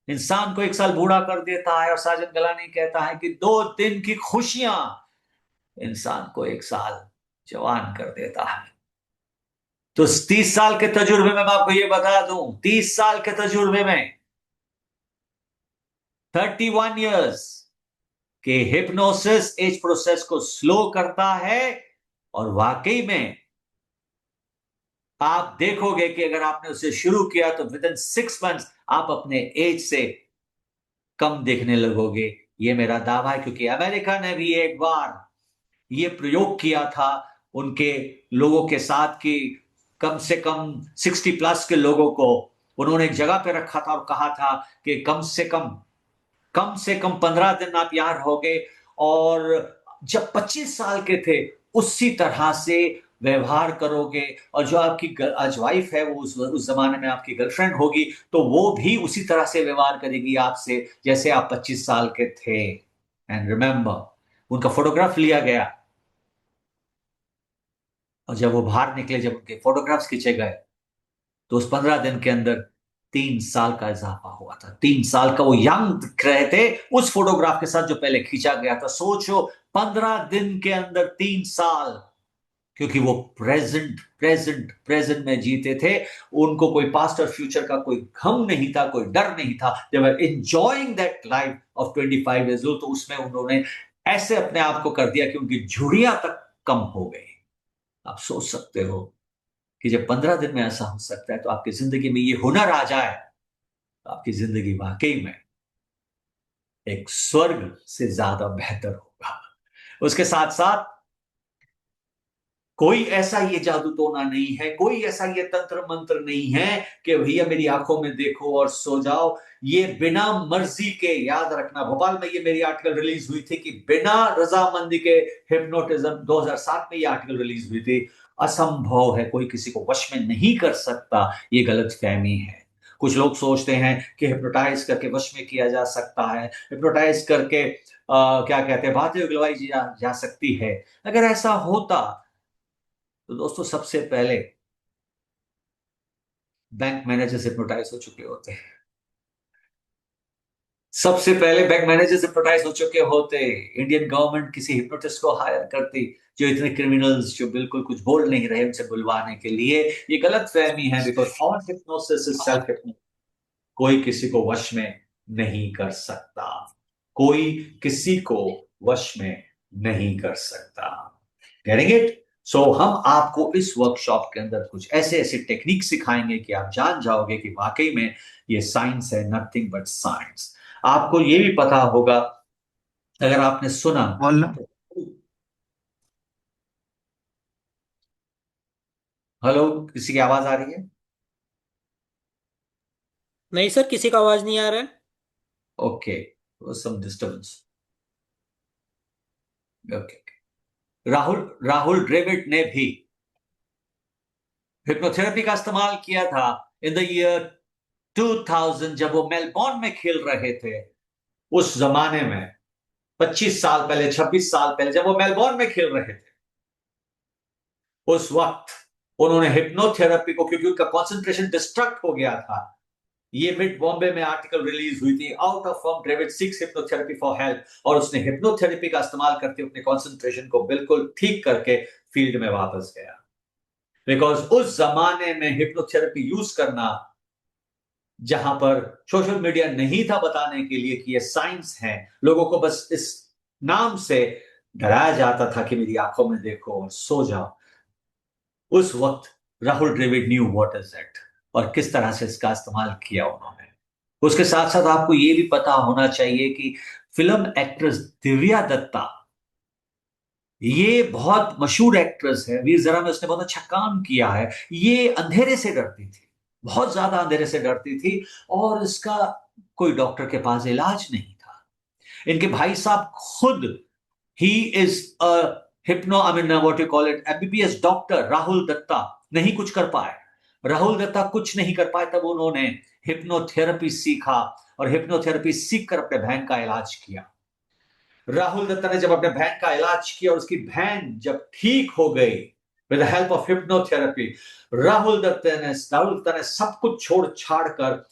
Speaker 5: इंसान को 1 साल बूढ़ा कर देता है। और साजन गलानी कहता है कि 2 दिन की खुशियां इंसान को 1 साल जवान कर देता है। तो 30 साल के तजुर्बे में मैं आपको ये बता दूं, 30 साल के तजुर्बे में, 31 इयर्स के हिप्नोसिस एज प्रोसेस को स्लो करता है। और वाकई में आप देखोगे कि अगर आपने उसे शुरू किया तो विद इन 6 मंथ्स आप अपने एज से कम देखने लगोगे। ये मेरा दावा है, क्योंकि अमेरिका ने भी एक बार ये प्रयोग किया था उनके लोगों के साथ कि कम से कम 60+ के लोगों को उन्होंने एक जगह पे रखा था और कहा था कि कम से कम 15 दिन आप यहां रहोगे, और जब 25 साल के थे उसी तरह से व्यवहार करोगे, और जो आपकी आज वाइफ है वो उस जमाने में आपकी गर्लफ्रेंड होगी, तो वो भी उसी तरह से व्यवहार करेगी आपसे जैसे आप 25 साल के थे। एंड रिमेंबर, उनका फोटोग्राफ लिया गया और जब वो बाहर निकले, जब उनके फोटोग्राफ्स खींचे गए, तो उस 15 दिन के अंदर 3 साल का इजाफा हुआ था। 3 साल का वो यंग दिख रहे थे उस फोटोग्राफ के साथ जो पहले खींचा गया था। सोचो, 15 दिन के अंदर 3 साल, क्योंकि वो प्रेजेंट प्रेजेंट प्रेजेंट में जीते थे। उनको कोई पास्ट और फ्यूचर का कोई गम नहीं था, कोई डर नहीं था। They were enjoying that life of 25 years old. तो उसमें उन्होंने ऐसे अपने आप को कर दिया कि उनकी झुर्रियां तक कम हो गई। आप सोच सकते हो कि जब 15 दिन में ऐसा हो सकता है, तो आपकी जिंदगी में ये हुनर आ जाए तो आपकी जिंदगी वाकई में एक स्वर्ग से ज्यादा बेहतर होगा। उसके साथ साथ कोई ऐसा ये जादू टोना नहीं है, कोई ऐसा ये तंत्र मंत्र नहीं है कि भैया मेरी आंखों में देखो और सो जाओ। ये बिना मर्जी के, याद रखना, भोपाल में ये मेरी आर्टिकल रिलीज हुई थी कि बिना रजामंदी के हिप्नोटिज्म, 2007 में ये आर्टिकल रिलीज हुई थी। असंभव है, कोई किसी को वश में नहीं कर सकता, ये गलत फहमी है। कुछ लोग सोचते हैं कि हिप्नोटाइज करके वश में किया जा सकता है, हिप्नोटाइज करके क्या कहते हैं, बातें उगलवाई जा सकती है। अगर ऐसा होता तो दोस्तों सबसे पहले बैंक मैनेजर हिप्नोटाइज हो चुके होते हैं। सबसे पहले बैंक मैनेजर हिप्नोटाइज हो चुके होते। इंडियन गवर्नमेंट किसी हिप्नोटिस्ट को हायर करती, जो इतने क्रिमिनल्स जो बिल्कुल कुछ बोल नहीं रहे उनसे बुलवाने के लिए। ये गलत फहमी है, because all hypnosis is self hypnosis. कोई किसी को वश में नहीं कर सकता, कोई किसी को वश में नहीं कर सकता। Getting it? सो हम आपको इस वर्कशॉप के अंदर कुछ ऐसे ऐसे टेक्निक सिखाएंगे कि आप जान जाओगे कि वाकई में ये साइंस है, नथिंग बट साइंस। आपको ये भी पता होगा, अगर आपने सुना।
Speaker 3: बोलना।
Speaker 5: हेलो, किसी की आवाज आ रही है?
Speaker 1: नहीं सर, किसी का आवाज नहीं आ रहा है।
Speaker 5: ओके, सम डिस्टर्बेंस। ओके, राहुल राहुल द्रविड़ ने भी हिप्नोथेरेपी का इस्तेमाल किया था इन द ईयर 2000, जब वो मेलबोर्न में खेल रहे थे। उस जमाने में 25 साल पहले, 26 साल पहले, जब वो मेलबोर्न में खेल रहे थे, उस वक्त उन्होंने हिप्नोथेरेपी को, क्योंकि उनका कंसंट्रेशन डिस्ट्रक्ट हो गया था। ये मिड बॉम्बे में आर्टिकल रिलीज हुई थी, out of form Dravid seeks hypnotherapy for help, और उसने हिप्नोथेरेपी का इस्तेमाल करके अपने कंसंट्रेशन को बिल्कुल ठीक करके फील्ड में वापस गया। बिकॉज उस जमाने में हिप्नोथेरेपी यूज करना, जहां पर सोशल मीडिया नहीं था बताने के लिए कि ये साइंस है, लोगों को बस इस नाम से डराया जाता था कि मेरी आंखों में देखो और सो जाओ। उस वक्त Rahul Dravid knew what is it, और किस तरह से इसका इस्तेमाल किया उन्होंने। उसके साथ साथ आपको यह भी पता होना चाहिए कि फिल्म एक्ट्रेस दिव्या दत्ता, ये बहुत मशहूर एक्ट्रेस है, वीर ज़रा में उसने बहुत अच्छा काम किया है। ये अंधेरे से डरती थी, बहुत ज्यादा अंधेरे से डरती थी, और इसका कोई डॉक्टर के पास इलाज नहीं था। इनके भाई साहब खुद, ही is a hypno, I mean what you call it, MBBS doctor Rahul Datta, नहीं कुछ कर पाए। राहुल दत्ता कुछ नहीं कर पाए, तब उन्होंने हिप्नोथेरेपी सीखा, और हिप्नोथेरेपी सीखकर अपने बहन का इलाज किया। राहुल दत्ता ने जब अपने बहन का इलाज किया और उसकी बहन जब ठीक हो गई with the help of hypnotherapy, Rahul Datta ने सब कुछ छोड़ छाड़ कर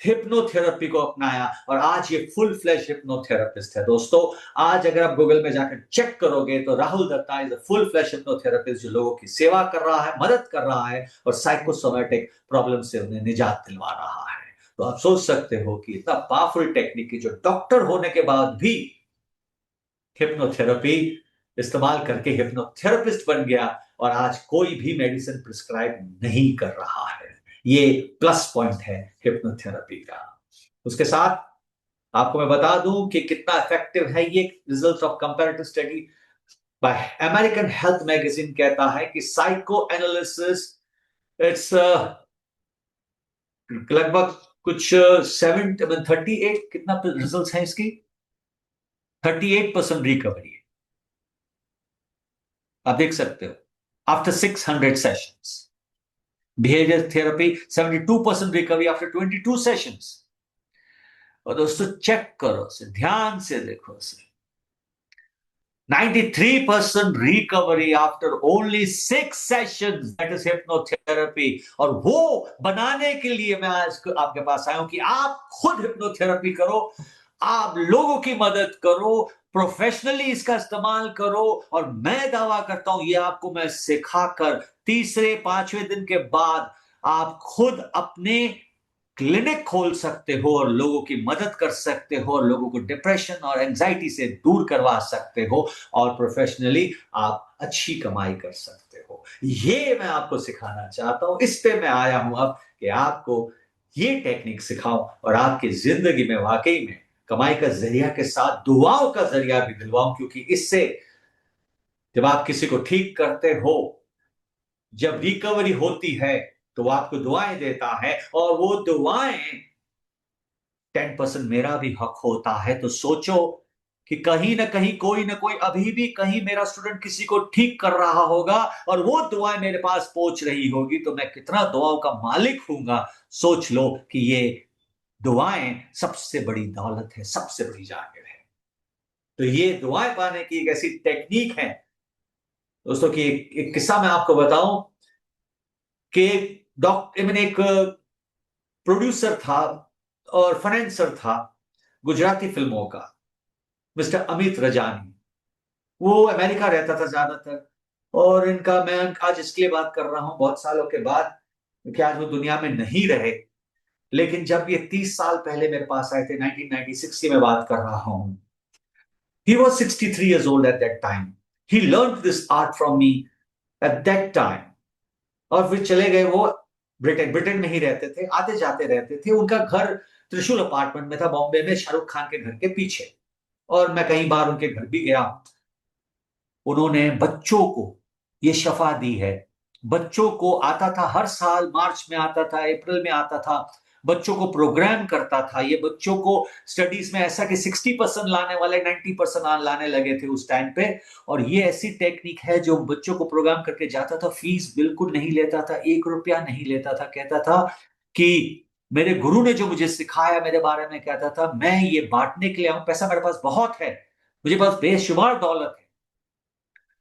Speaker 5: हिप्नोथेरेपी को अपनाया, और आज ये फुल फ्लैश हिप्नोथेरेपिस्ट है। दोस्तों, आज अगर आप गूगल में जाकर चेक करोगे तो Rahul Datta is a full flash hypnotherapist, जो लोगों की सेवा कर रहा है, मदद कर रहा है, और साइकोसोमैटिक प्रॉब्लम से उन्हें निजात दिलवा रहा है। तो आप सोच सकते हो कि इतना पावरफुल टेक्निक की, जो डॉक्टर होने के बाद भी हिप्नोथेरेपी इस्तेमाल करके हिप्नोथेरेपिस्ट बन गया, और आज कोई भी मेडिसिन प्रिस्क्राइब नहीं कर रहा है। ये प्लस पॉइंट है हिप्नोथेरेपी का। उसके साथ आपको मैं बता दूं कि कितना इफेक्टिव है ये। Result of comparative study bye American health magazine कहता है कि साइको एनालिसिस, इट्स लगभग कुछ 38 कितना रिजल्ट है इसकी, 38% रिकवरी है। आप देख सकते हो, after 600 sessions. Behaviour therapy 72% recovery after 22 sessions. और दोस्तों चेक करो उसे, ध्यान से देखो उसे, 93% recovery after only 6 sessions, that is hypnotherapy. और वो बनाने के लिए मैं आज आपके पास आया हूं कि आप खुद हिप्नोथेरेपी करो, आप लोगों की मदद करो, प्रोफेशनली इसका इस्तेमाल करो, और मैं दावा करता हूं ये आपको मैं सिखाकर तीसरे पांचवें दिन के बाद आप खुद अपने क्लिनिक खोल सकते हो, और लोगों की मदद कर सकते हो, और लोगों को डिप्रेशन और एंजाइटी से दूर करवा सकते हो, और प्रोफेशनली आप अच्छी कमाई कर सकते हो। ये मैं आपको सिखाना चाहता हूं, इस पे मैं आया हूं अब कि आपको ये टेक्निक सिखाऊं, और आपकी जिंदगी में वाकई में कमाई का जरिया के साथ दुआओं का जरिया भी दिलवाऊं। क्योंकि इससे जब आप किसी को ठीक करते हो, जब रिकवरी होती है, तो वो आपको दुआएं देता है, और वो दुआएं 10% मेरा भी हक होता है। तो सोचो कि कहीं ना कहीं कोई ना कोई अभी भी कहीं मेरा स्टूडेंट किसी को ठीक कर रहा होगा और वो दुआएं मेरे पास पहुंच रही होगी, तो मैं कितना दुआओं का मालिक हूंगा। सोच लो कि ये दुआएं सबसे बड़ी दौलत है, सबसे बड़ी जागिर है। तो ये दुआएं पाने की एक ऐसी टेक्निक है दोस्तों कि एक किस्सा मैं आपको बताऊं कि डॉक्टर मैंने एक प्रोड्यूसर था और फाइनेंसर था गुजराती फिल्मों का, मिस्टर अमित रजानी। वो अमेरिका रहता था ज्यादातर, और इनका मैं आज इसलिए बात कर रहा हूं बहुत सालों के बाद, क्योंकि आज वो दुनिया में नहीं रहे। लेकिन जब ये 30 साल पहले मेरे पास आए थे, 1996 की मैं बात कर रहा हूं, he was 63 years old at that time. He learned this art from me at that time. और फिर चले गए वो ब्रिटेन। ब्रिटेन में ही रहते थे, आते जाते रहते थे। उनका घर त्रिशूल अपार्टमेंट में था, बॉम्बे में, शाहरुख खान के घर के पीछे। और मैं कई बार उनके घर भी गया। उन्होंने बच्चों को ये शफा दी है। बच्चों को आता था, हर साल मार्च में आता था, अप्रैल में आता था, बच्चों को प्रोग्राम करता था। ये बच्चों को स्टडीज में ऐसा कि 60% लाने वाले 90% लाने लगे थे उस टाइम पे। और ये ऐसी टेक्निक है जो बच्चों को प्रोग्राम करके जाता था, फीस बिल्कुल नहीं लेता था, 1 रुपया नहीं लेता था। कहता था कि मेरे गुरु ने जो मुझे सिखाया, मेरे बारे में कहता था, मैं ये बांटने के लिए आऊं, पैसा मेरे पास बहुत है, मुझे पास बेशुमार दौलत है।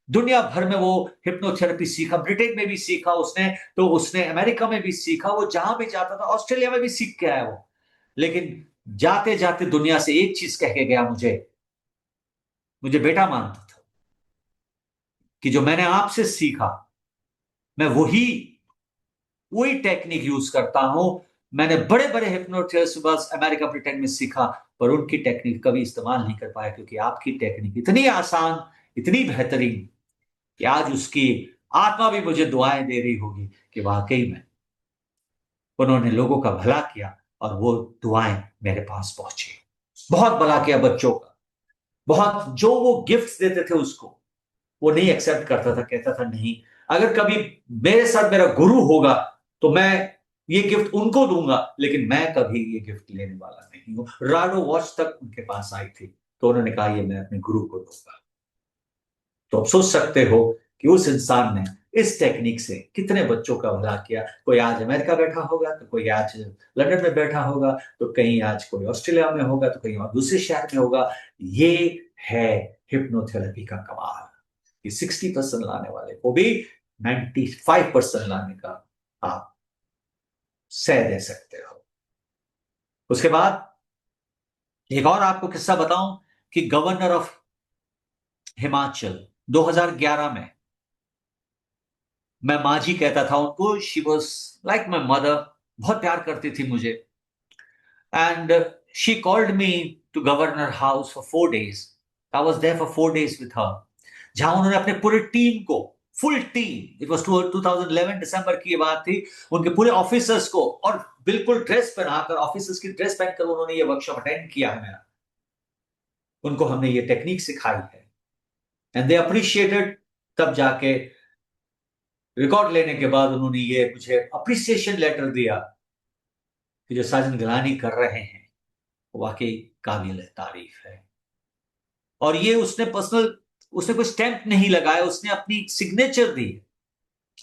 Speaker 5: दुनिया भर में वो हिप्नोथेरेपी सीखा, ब्रिटेन में भी सीखा उसने, तो उसने अमेरिका में भी सीखा, वो जहां भी जाता था, ऑस्ट्रेलिया में भी सीख के आया वो। लेकिन जाते जाते दुनिया से एक चीज कह के गया मुझे, मुझे बेटा मानता था, कि जो मैंने आपसे सीखा, मैं वही वही टेक्निक यूज करता हूं। मैंने बड़े बड़े हिप्नोथेरेपिस्ट अमेरिका ब्रिटेन में सीखा, पर उनकी टेक्निक कभी इस्तेमाल नहीं कर पाया, क्योंकि आपकी टेक्निक इतनी आसान, इतनी बेहतरीन, कि आज उसकी आत्मा भी मुझे दुआएं दे रही होगी कि वाकई में उन्होंने लोगों का भला किया और वो दुआएं मेरे पास पहुंची। बहुत भला किया बच्चों का, बहुत। जो वो गिफ्ट्स देते थे उसको, वो नहीं एक्सेप्ट करता था, कहता था नहीं, अगर कभी मेरे साथ मेरा गुरु होगा तो मैं ये गिफ्ट उनको दूंगा, लेकिन मैं कभी ये गिफ्ट लेने वाला नहीं हूं। राडो वॉच तक उनके पास आई थी, तो उन्होंने कहा ये मैं अपने गुरु को दूंगा। तो आप सोच सकते हो कि उस इंसान ने इस टेक्निक से कितने बच्चों का भला किया। कोई आज अमेरिका बैठा होगा, तो कोई आज लंदन में बैठा होगा, तो कहीं आज कोई ऑस्ट्रेलिया में होगा, तो कहीं और दूसरे शहर में होगा। ये है हिप्नोथेरेपी का कमाल, कि 60% लाने वाले को भी 95% लाने का आप सह दे सकते हो। उसके बाद एक और आपको किस्सा बताऊं कि गवर्नर ऑफ हिमाचल 2011 में, मैं माँ जी कहता था उनको, she was like my mother, बहुत प्यार करती थी मुझे। And she called me to governor house for 4 days। I was there for 4 days with her, जहां उन्होंने अपने पूरे टीम को, फुल टीम, इट वॉज 2011 दिसंबर की ये बात थी, उनके पूरे ऑफिसर्स को, और बिल्कुल ड्रेस पहनाकर, ऑफिसर्स की ड्रेस पहनकर उन्होंने ये वर्कशॉप अटेंड किया है मेरा। उनको हमने ये टेक्निक सिखाई है, एंड दे अप्रिशिएटेड। तब जाके रिकॉर्ड लेने के बाद उन्होंने ये मुझे अप्रिसिएशन लेटर दिया कि जो साजन गिलानी कर रहे हैं वो वाकई काबिल तारीफ है। और ये उसने पर्सनल, उसने कोई स्टैंप नहीं लगाया, उसने अपनी सिग्नेचर दी है।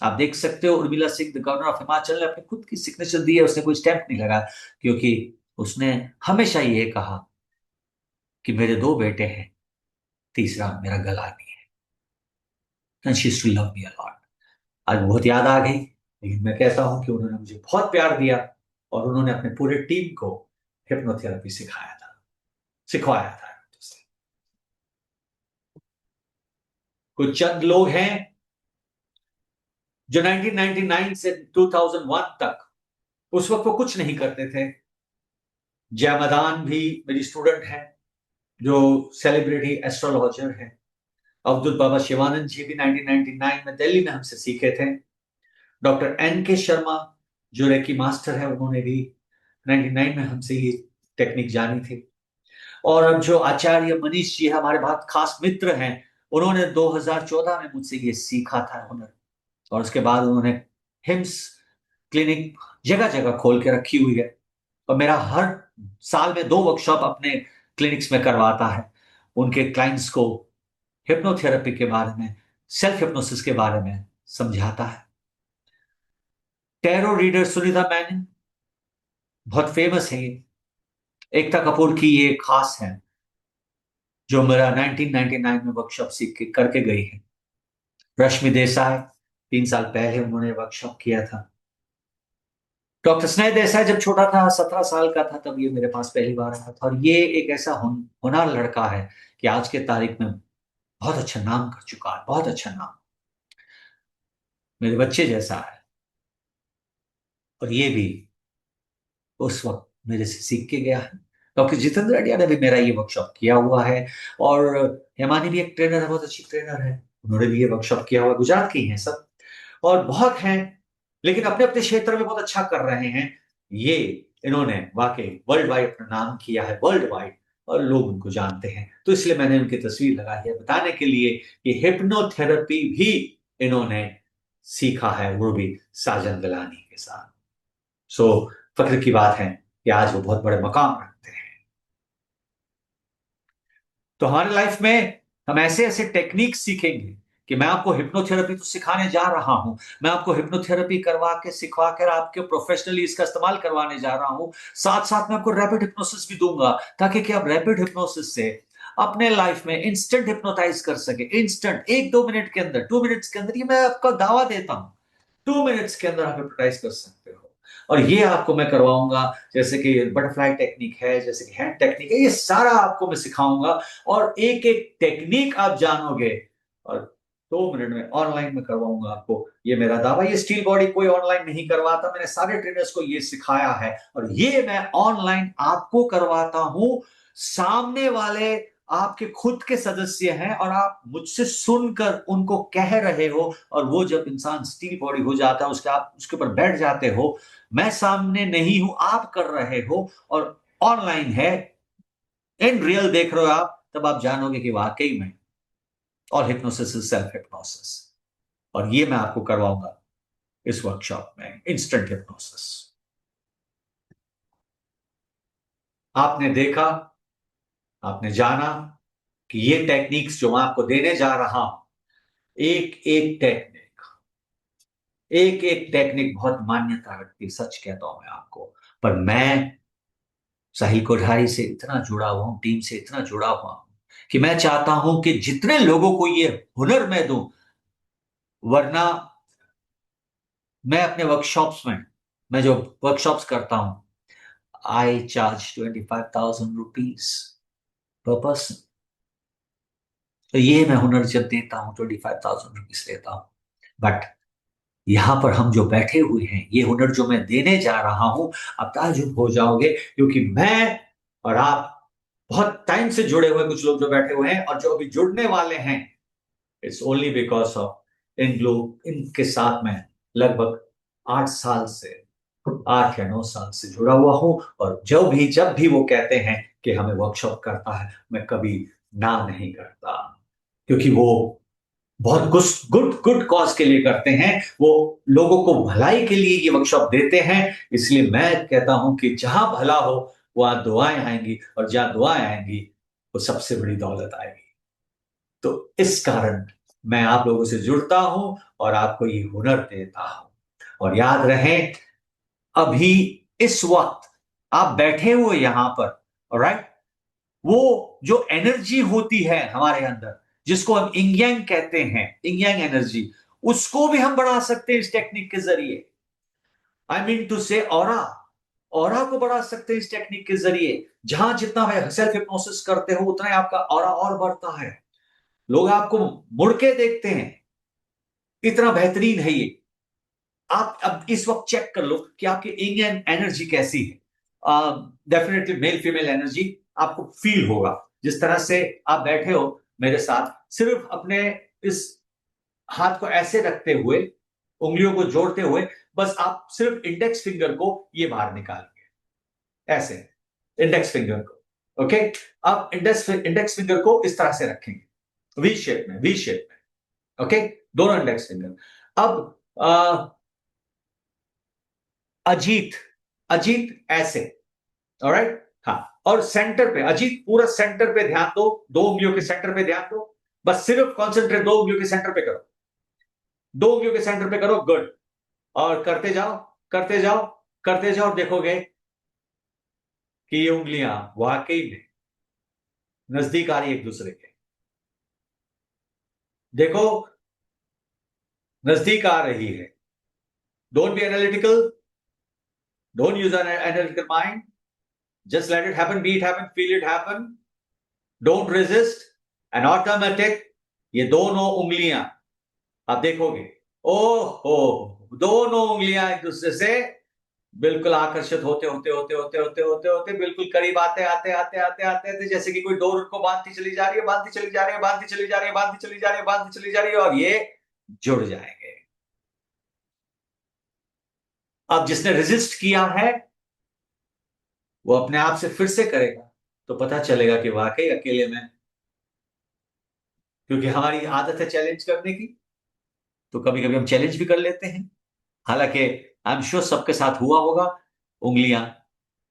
Speaker 5: आप देख सकते हो, Urmila Singh the governor of Himachal ने अपनी खुद की सिग्नेचर दी है, उसने कोई स्टैंप नहीं लगाया, क्योंकि उसने हमेशा ये कहा कि मेरे 2 बेटे हैं, तीसरा मेरा गला नहीं है। And she too love me a lot. आज बहुत याद आ गई, लेकिन मैं कहता हूं कि उन्होंने मुझे बहुत प्यार दिया, और उन्होंने अपने पूरे टीम को हिप्नोथेरेपी सिखवाया था। कुछ चंद लोग हैं जो 1999 से 2001 तक, उस वक्त वो कुछ नहीं करते थे। जयमदान भी मेरी स्टूडेंट है, जो सेलिब्रिटी एस्ट्रोलॉजर है। अब्दुल बाबा शिवानंद जी भी 1999 में दिल्ली में हमसे सीखे थे। डॉक्टर NK शर्मा जो रेकी मास्टर है, उन्होंने भी 99 में हमसे ये टेक्निक जानी थी। और अब जो आचार्य मनीष जी हमारे बहुत खास मित्र हैं, उन्होंने 2014 में मुझसे ये सीखा था हुनर। और उसके बाद उन्होंने हिम्स क्लिनिक जगह जगह खोल के रखी हुई है, और मेरा हर साल में 2 वर्कशॉप अपने क्लिनिक्स में करवाता है। उनके क्लाइंट्स को हिप्नोथेरेपी के बारे में, सेल्फ हिप्नोसिस के बारे में समझाता है। टैरो रीडर सुनीता मैनन, बहुत फेमस है ये, एकता कपूर की ये खास है, जो मेरा 1999 में वर्कशॉप सीख के करके गई है। रश्मि देसाई, 3 साल पहले उन्होंने वर्कशॉप किया था। डॉक्टर स्नेह देसाई जब छोटा था, 17 साल का था, तब ये मेरे पास पहली बार आया था। और ये एक ऐसा होनहार लड़का है कि आज के तारीख में बहुत अच्छा नाम कर चुका है, बहुत अच्छा नाम, मेरे बच्चे जैसा है। और ये भी उस वक्त मेरे से सीख के गया है। डॉक्टर जितेंद्र अडिया ने भी मेरा ये वर्कशॉप किया हुआ है। और हेमानी भी एक ट्रेनर है, बहुत अच्छी ट्रेनर है, उन्होंने भी ये वर्कशॉप किया हुआ है। गुजरात की हैं सब, और बहुत हैं, लेकिन अपने अपने क्षेत्र में बहुत अच्छा कर रहे हैं। ये इन्होंने वाकई वर्ल्ड वाइड अपना नाम किया है, वर्ल्ड वाइड, और लोग उनको जानते हैं। तो इसलिए मैंने उनकी तस्वीर लगाई है बताने के लिए कि हिप्नोथेरेपी भी इन्होंने सीखा है, वो भी साजन गलानी के साथ। सो फख्र की बात है कि आज वो बहुत बड़े मकाम रखते हैं। तो हमारी लाइफ में हम ऐसे ऐसे टेक्निक सीखेंगे कि मैं आपको हिप्नोथेरेपी तो सिखाने जा रहा हूं, मैं आपको हिप्नोथेरेपी करवा के सिखवा कर आपके प्रोफेशनली इसका इस्तेमाल करवाने जा रहा हूं। साथ साथ मैं आपको रैपिड हिप्नोसिस भी दूंगा, ताकि कि आप रैपिड हिप्नोसिस से अपने लाइफ में इंस्टेंट हिप्नोटाइज कर सके। इंस्टेंट, 1-2 मिनट के अंदर, 2 मिनट्स के अंदर, ये मैं आपका दावा देता हूं, 2 मिनट्स के अंदर आप हिप्नोटाइज कर सकते हो। और ये आपको मैं करवाऊंगा, जैसे कि बटरफ्लाई टेक्निक है, जैसे कि हैंड टेक्निक है, ये सारा आपको मैं सिखाऊंगा। और एक एक टेक्निक आप जानोगे, और 2 मिनट में ऑनलाइन में करवाऊंगा आपको, ये मेरा दावा। ये स्टील बॉडी कोई ऑनलाइन नहीं करवाता, मैंने सारे ट्रेनर्स को ये सिखाया है, और ये मैं ऑनलाइन आपको करवाता हूं। सामने वाले आपके खुद के सदस्य हैं, और आप मुझसे सुनकर उनको कह रहे हो, और वो जब इंसान स्टील बॉडी हो जाता है, उसके आप उसके ऊपर बैठ जाते हो, मैं सामने नहीं हूं, आप कर रहे हो, और ऑनलाइन है, इन रियल देख रहे हो आप, तब आप जानोगे कि वाकई में और हिप्नोसिस इज सेल्फ हिप्नोसिस। और ये मैं आपको करवाऊंगा इस वर्कशॉप में, इंस्टेंट हिप्नोसिस। आपने देखा, आपने जाना कि ये टेक्निक्स जो मैं आपको देने जा रहा हूं, एक एक टेक्निक बहुत मान्यता रखती है, सच कहता हूं मैं आपको। पर मैं साहिल कोठारी से इतना जुड़ा हुआ हूं, टीम से इतना जुड़ा हुआ हूं, कि मैं चाहता हूं कि जितने लोगों को ये हुनर मैं दूं, वरना मैं अपने वर्कशॉप्स में, मैं जो वर्कशॉप्स करता हूं, आई चार्ज 25,000 रुपीज पर पर्सन। तो ये मैं हुनर जब देता हूं, 25,000 रुपीज लेता हूं। बट यहां पर हम जो बैठे हुए हैं, ये हुनर जो मैं देने जा रहा हूं, आप ताज्जुब हो जाओगे, क्योंकि मैं और आप बहुत टाइम से जुड़े हुए, कुछ लोग जो बैठे हुए हैं और जो अभी जुड़ने वाले हैं, इट्स ओनली बिकॉज ऑफ इन लोग, इनके साथ मैं लगभग 8 साल से, 8 या 9 साल से जुड़ा हुआ हूं। और जब भी वो कहते हैं कि हमें वर्कशॉप करता है, मैं कभी ना नहीं करता, क्योंकि वो बहुत गुड गुड कॉज के लिए करते हैं, वो लोगों को भलाई के लिए ये वर्कशॉप देते हैं। इसलिए मैं कहता हूं कि जहां भला हो, वहां दुआएं आएंगी, और जहां दुआएं आएंगी, वो सबसे बड़ी दौलत आएगी। तो इस कारण मैं आप लोगों से जुड़ता हूं और आपको ये हुनर देता हूं। और याद रहे, अभी इस वक्त आप बैठे हुए यहां पर, ऑलराइट, वो जो एनर्जी होती है हमारे अंदर, जिसको हम इंग यांग कहते हैं, इंग यांग एनर्जी, उसको भी हम बढ़ा सकते हैं इस टेक्निक के जरिए। आई मीन टू से ऑरा, ऑरा को बढ़ा सकते हैं इस टेक्निक के जरिए। जहां जितना सेल्फ हिप्नोसिस करते हो, उतना ही आपका ऑरा और बढ़ता है। लोग आपको मुड़ के देखते हैं, इतना बेहतरीन है ये। आप अब इस वक्त चेक कर लो कि आपकी इंग यांग एनर्जी कैसी है। डेफिनेटली मेल फीमेल एनर्जी आपको फील होगा। जिस तरह से आप बैठे हो मेरे साथ, सिर्फ अपने इस हाथ को ऐसे रखते हुए, उंगलियों को जोड़ते हुए, बस आप सिर्फ इंडेक्स फिंगर को ये बाहर निकालेंगे, ऐसे इंडेक्स फिंगर को। ओके, आप इंडेक्स फिंगर को इस तरह से रखेंगे, वी शेप में, वी शेप में। ओके, दोनों इंडेक्स फिंगर। अब अजीत, अजीत ऐसे, ऑलराइट, हाँ, और सेंटर पे अजीत, पूरा सेंटर पे ध्यान दो, दो उंगलियों के सेंटर पे ध्यान दो, बस सिर्फ कॉन्सेंट्रेट दो उंगलियों के सेंटर पे करो, दो उंगलियों के सेंटर पे करो, गुड। और करते जाओ, करते जाओ, करते जाओ, देखोगे कि ये उंगलियां वाकई में नजदीक आ रही है एक दूसरे के। देखो, नजदीक आ रही है। Don't be analytical, don't use an analytical mind, just let it happen, B it happen, feel it happen, don't resist, and automatic ये दोनों उंगलियां आप देखोगे, ओहो, दोनों उंगलियां एक दूसरे से बिल्कुल आकर्षित होते होते होते होते होते होते होते बिल्कुल करीब आते आते आते आते आते आते, जैसे कि कोई डोर को बांधती चली जा रही है, बांधती चली जा रही है, बांधती चली जा रही है, बांधती चली जा रही है, बांधती चली जा रही है, और ये जुड़ जाएंगे। अब जिसने रेजिस्ट किया है वो अपने आप से फिर से करेगा, तो पता चलेगा कि वाकई अकेले में, क्योंकि हमारी आदत है चैलेंज करने की, तो कभी कभी हम चैलेंज भी कर लेते हैं। हालांकि आई एम श्योर सबके साथ हुआ होगा, उंगलियां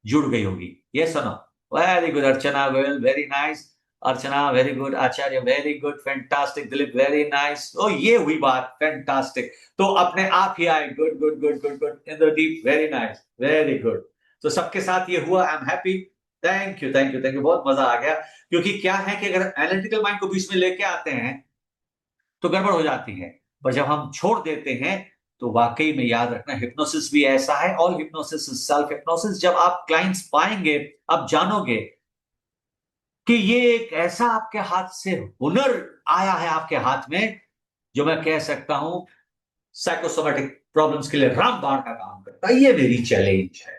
Speaker 5: जुड़ गई होगी। ये सुनो, very good Archana, well, very nice Archana, very good Acharya, very good, fantastic Dilip, very nice. ओ ये हुई बात, फैंटास्टिक, तो अपने आप ही आए, good good good good good, Indradeep very nice, very good. तो सबके साथ ये हुआ, I am happy, thank you thank you thank you, बहुत मजा आ गया। क्योंकि क्या है कि अगर एनालिटिकल माइंड को बीच में लेके आते हैं तो गड़बड़ हो जाती है, पर जब हम छोड़ देते हैं तो वाकई में याद रखना, हिप्नोसिस भी ऐसा है, और हिप्नोसिस सेल्फ हिप्नोसिस। जब आप क्लाइंट्स पाएंगे, आप जानोगे कि ये एक ऐसा आपके हाथ से हुनर आया है आपके हाथ में, जो मैं कह सकता हूं साइकोसोमेटिक प्रॉब्लम्स के लिए रामबाण का काम करता है। ये मेरी चैलेंज है,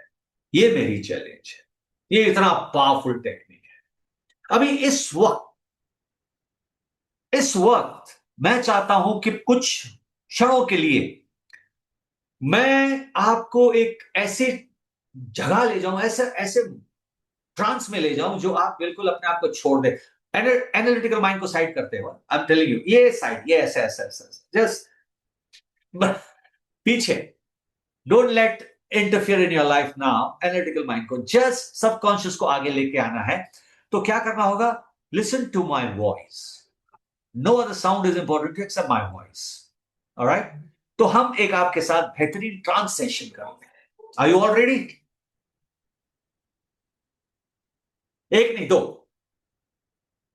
Speaker 5: ये मेरी चैलेंज है, ये इतना पावरफुल टेक्निक है। अभी इस वक्त मैं चाहता हूं कि कुछ क्षणों के लिए मैं आपको एक ऐसे जगह ले जाऊं, ऐसे ऐसे ट्रांस में ले जाऊं, जो आप बिल्कुल अपने आप को छोड़ दे, एनालिटिकल माइंड को साइड करते हो। आई एम टेलिंग यू, ये साइड, ये ऐसे ऐसे ऐसे, जस्ट पीछे, don't let interfere in your life now. Analytical mind को जस्ट सबकॉन्शियस को आगे लेके आना है। तो क्या करना होगा, listen to my voice, no other sound is important except my voice, alright. तो हम एक आपके साथ बेहतरीन ट्रांस सेशन करेंगे। Are you all ready? एक नहीं, दो,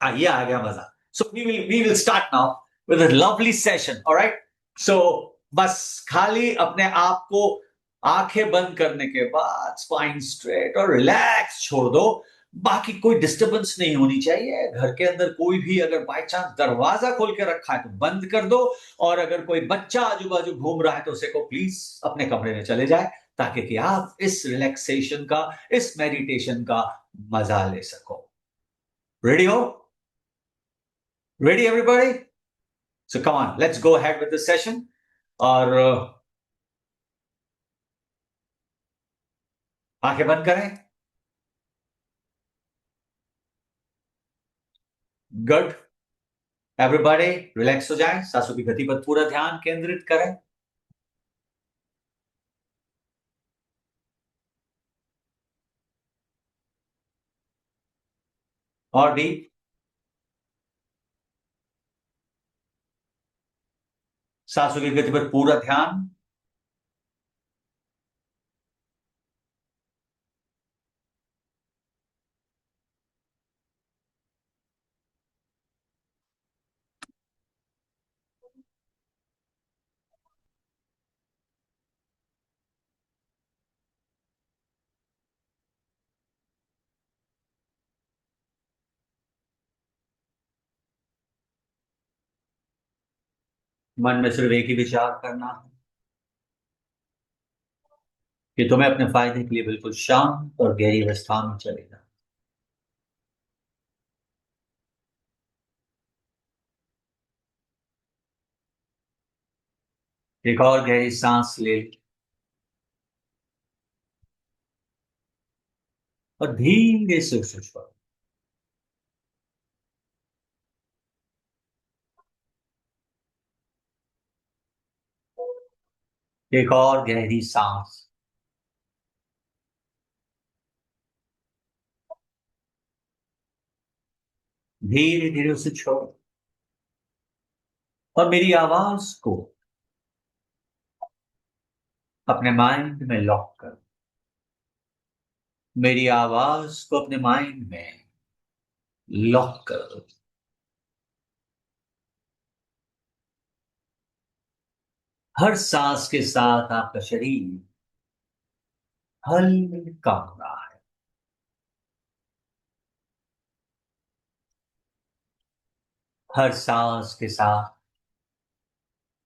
Speaker 5: ये आ गया मजा। So we will start now with a lovely session, alright. So बस खाली अपने आप को आंखें बंद करने के बाद स्पाइन स्ट्रेट और रिलैक्स छोड़ दो। बाकी कोई डिस्टरबेंस नहीं होनी चाहिए। घर के अंदर कोई भी अगर बाय चांस दरवाजा खोल के रखा है तो बंद कर दो, और अगर कोई बच्चा आजू बाजू घूम रहा है तो उसे को प्लीज अपने कमरे में चले जाए, ताकि कि आप इस रिलैक्सेशन का, इस मेडिटेशन का मजा ले सको। रेडी हो? Ready, everybody? So come on, let's go ahead with the session. और आंखें बंद करें। गुड, एवरीबॉडी रिलैक्स हो जाए, सांसों की गति पर पूरा ध्यान केंद्रित करें। और डीप, सांसों की गति पर पूरा ध्यान। मन में सिर्फ एक ही विचार करना है कि तुम्हें अपने फायदे के लिए बिल्कुल शांत और गहरी अवस्था में चले जाओ। एक और गहरी सांस ले और धीरे से उसे छोड़ो। एक और गहरी सांस, धीरे धीरे उसे छोड़ और मेरी आवाज को अपने माइंड में लॉक कर। मेरी आवाज को अपने माइंड में लॉक कर दो। हर सांस के साथ आपका शरीर हल्का हो रहा है। हर सांस के साथ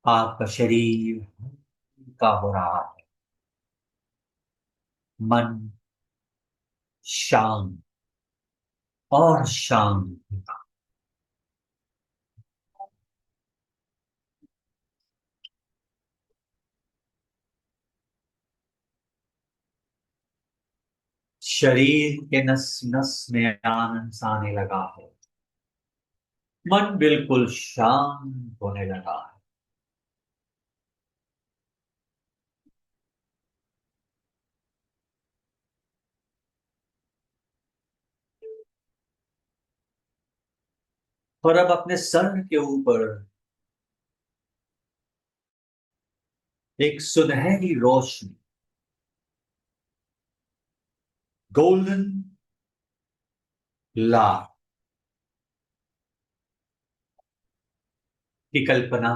Speaker 5: आपका शरीर हल्का हो रहा है। मन शांत और शांत होता। शरीर के नस नस में आनंद सा आने लगा है। मन बिल्कुल शांत होने लगा है। और अब अपने सर के ऊपर एक सुनहरी रोशनी, गोल्डन लाइट की कल्पना।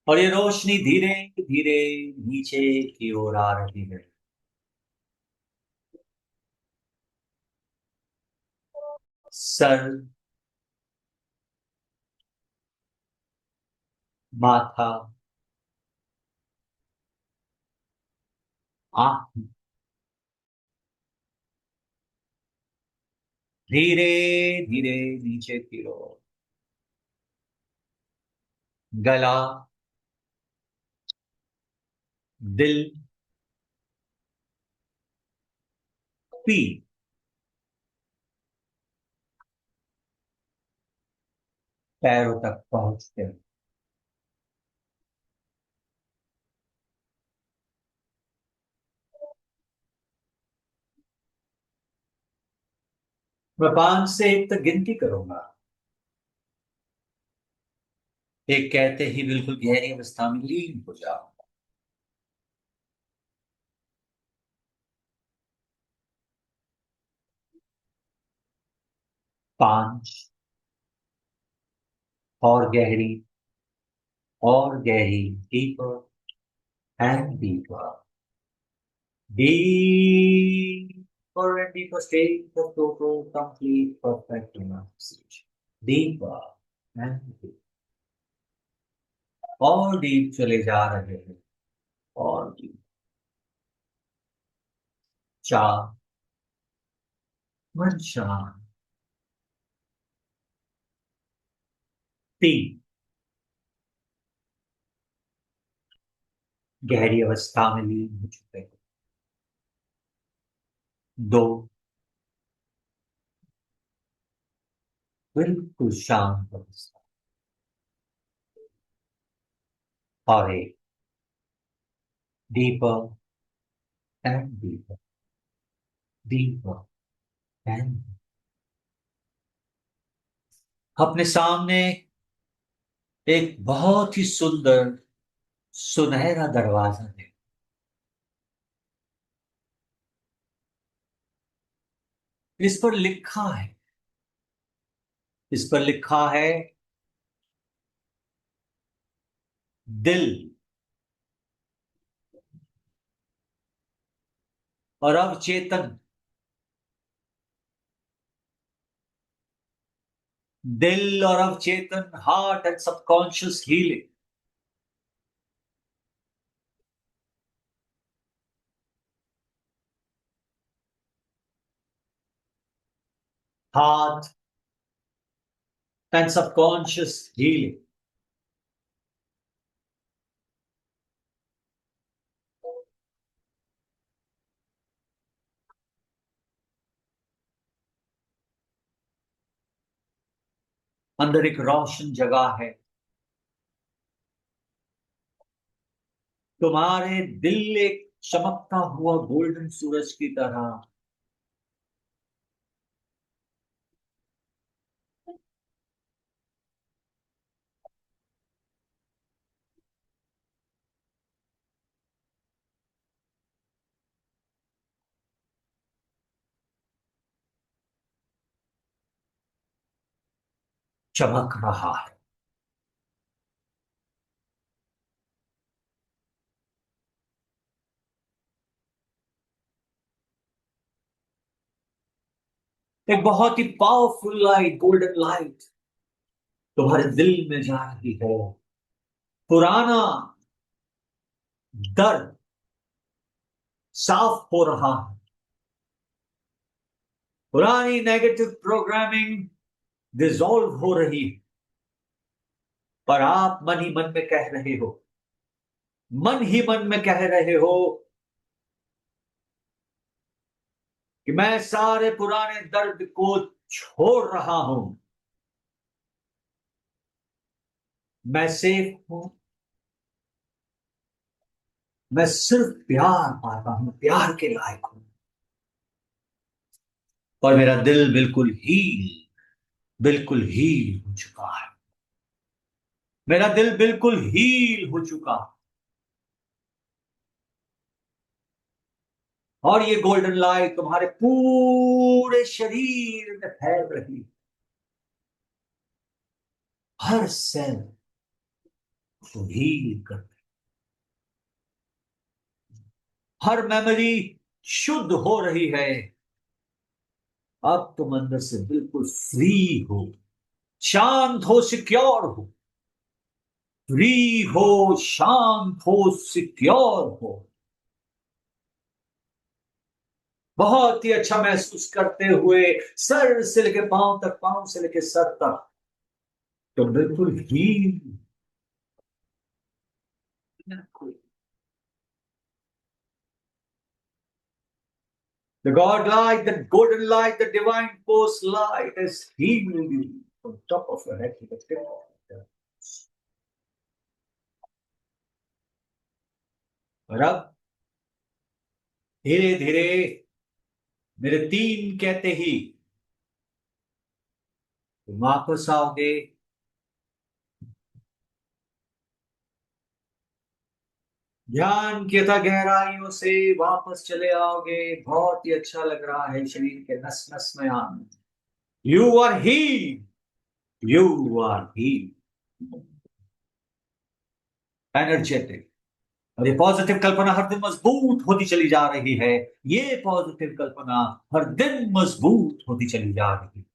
Speaker 5: और ये रोशनी धीरे धीरे नीचे की ओर आ रही है। सर, माथा, आंख धीरे धीरे नीचे की ओर। गला, दिल, पीठ, पैरों तक पहुंचते हैं। मैं 5 से 1 तक गिनती करूंगा। एक कहते ही बिल्कुल गहरी अवस्था में लीन हो जाओ। 5, और गहरी और गहरी, deeper and deeper, deeper and deeper state of total, complete, perfect relaxation. Deeper and deeper. और डीप चले जा रहे हैं। और डीप। 4, मन शांत। 3, गहरी अवस्था में लीन हो चुके हैं। 2, बिल्कुल शांत अवस्था। और 1, deeper and deeper, deeper and. अपने सामने एक बहुत ही सुंदर सुनहरा दरवाजा है। इस पर लिखा है, इस पर लिखा है दिल। और अब चेतन, दिल और अब चेतन, heart and subconscious healing. Heart and subconscious healing. अंदर एक रोशन जगह है। तुम्हारे दिल एक चमकता हुआ गोल्डन सूरज की तरह। चमक रहा है। एक बहुत ही पावरफुल लाइट, गोल्डन लाइट तुम्हारे दिल में जा रही है। पुराना दर्द साफ हो रहा है। पुरानी नेगेटिव प्रोग्रामिंग डिसॉल्व हो रही है। पर आप मन ही मन में कह रहे हो, मन ही मन में कह रहे हो कि मैं सारे पुराने दर्द को छोड़ रहा हूं। मैं सेफ हूं। मैं सिर्फ प्यार पाता हूं, प्यार के लायक हूं। और मेरा दिल बिल्कुल हील हो चुका है। मेरा दिल बिल्कुल हील हो चुका है। और ये गोल्डन लाइट तुम्हारे पूरे शरीर में फैल रही है। हर सेल को हील कर रही। हर मेमोरी शुद्ध हो रही है। अब तुम अंदर से बिल्कुल फ्री हो, शांत हो, सिक्योर हो। फ्री हो, शांत हो, सिक्योर हो। बहुत ही अच्छा महसूस करते हुए सर से लेके पांव तक, पांव से लेके सर तक तो बिल्कुल heal. The God light, the golden light, the divine force light is healing you from top of your head to the tip of your head. और अब धीरे धीरे मेरे तीन कहते ही तुम वापस आओगे। ध्यान की था गहराइयों से वापस चले आओगे। बहुत ही अच्छा लग रहा है शरीर के नस नस में आना। यू आर ही, यू आर ही एनर्जेटिक। और ये पॉजिटिव कल्पना हर दिन मजबूत होती चली जा रही है। ये पॉजिटिव कल्पना हर दिन मजबूत होती चली जा रही है।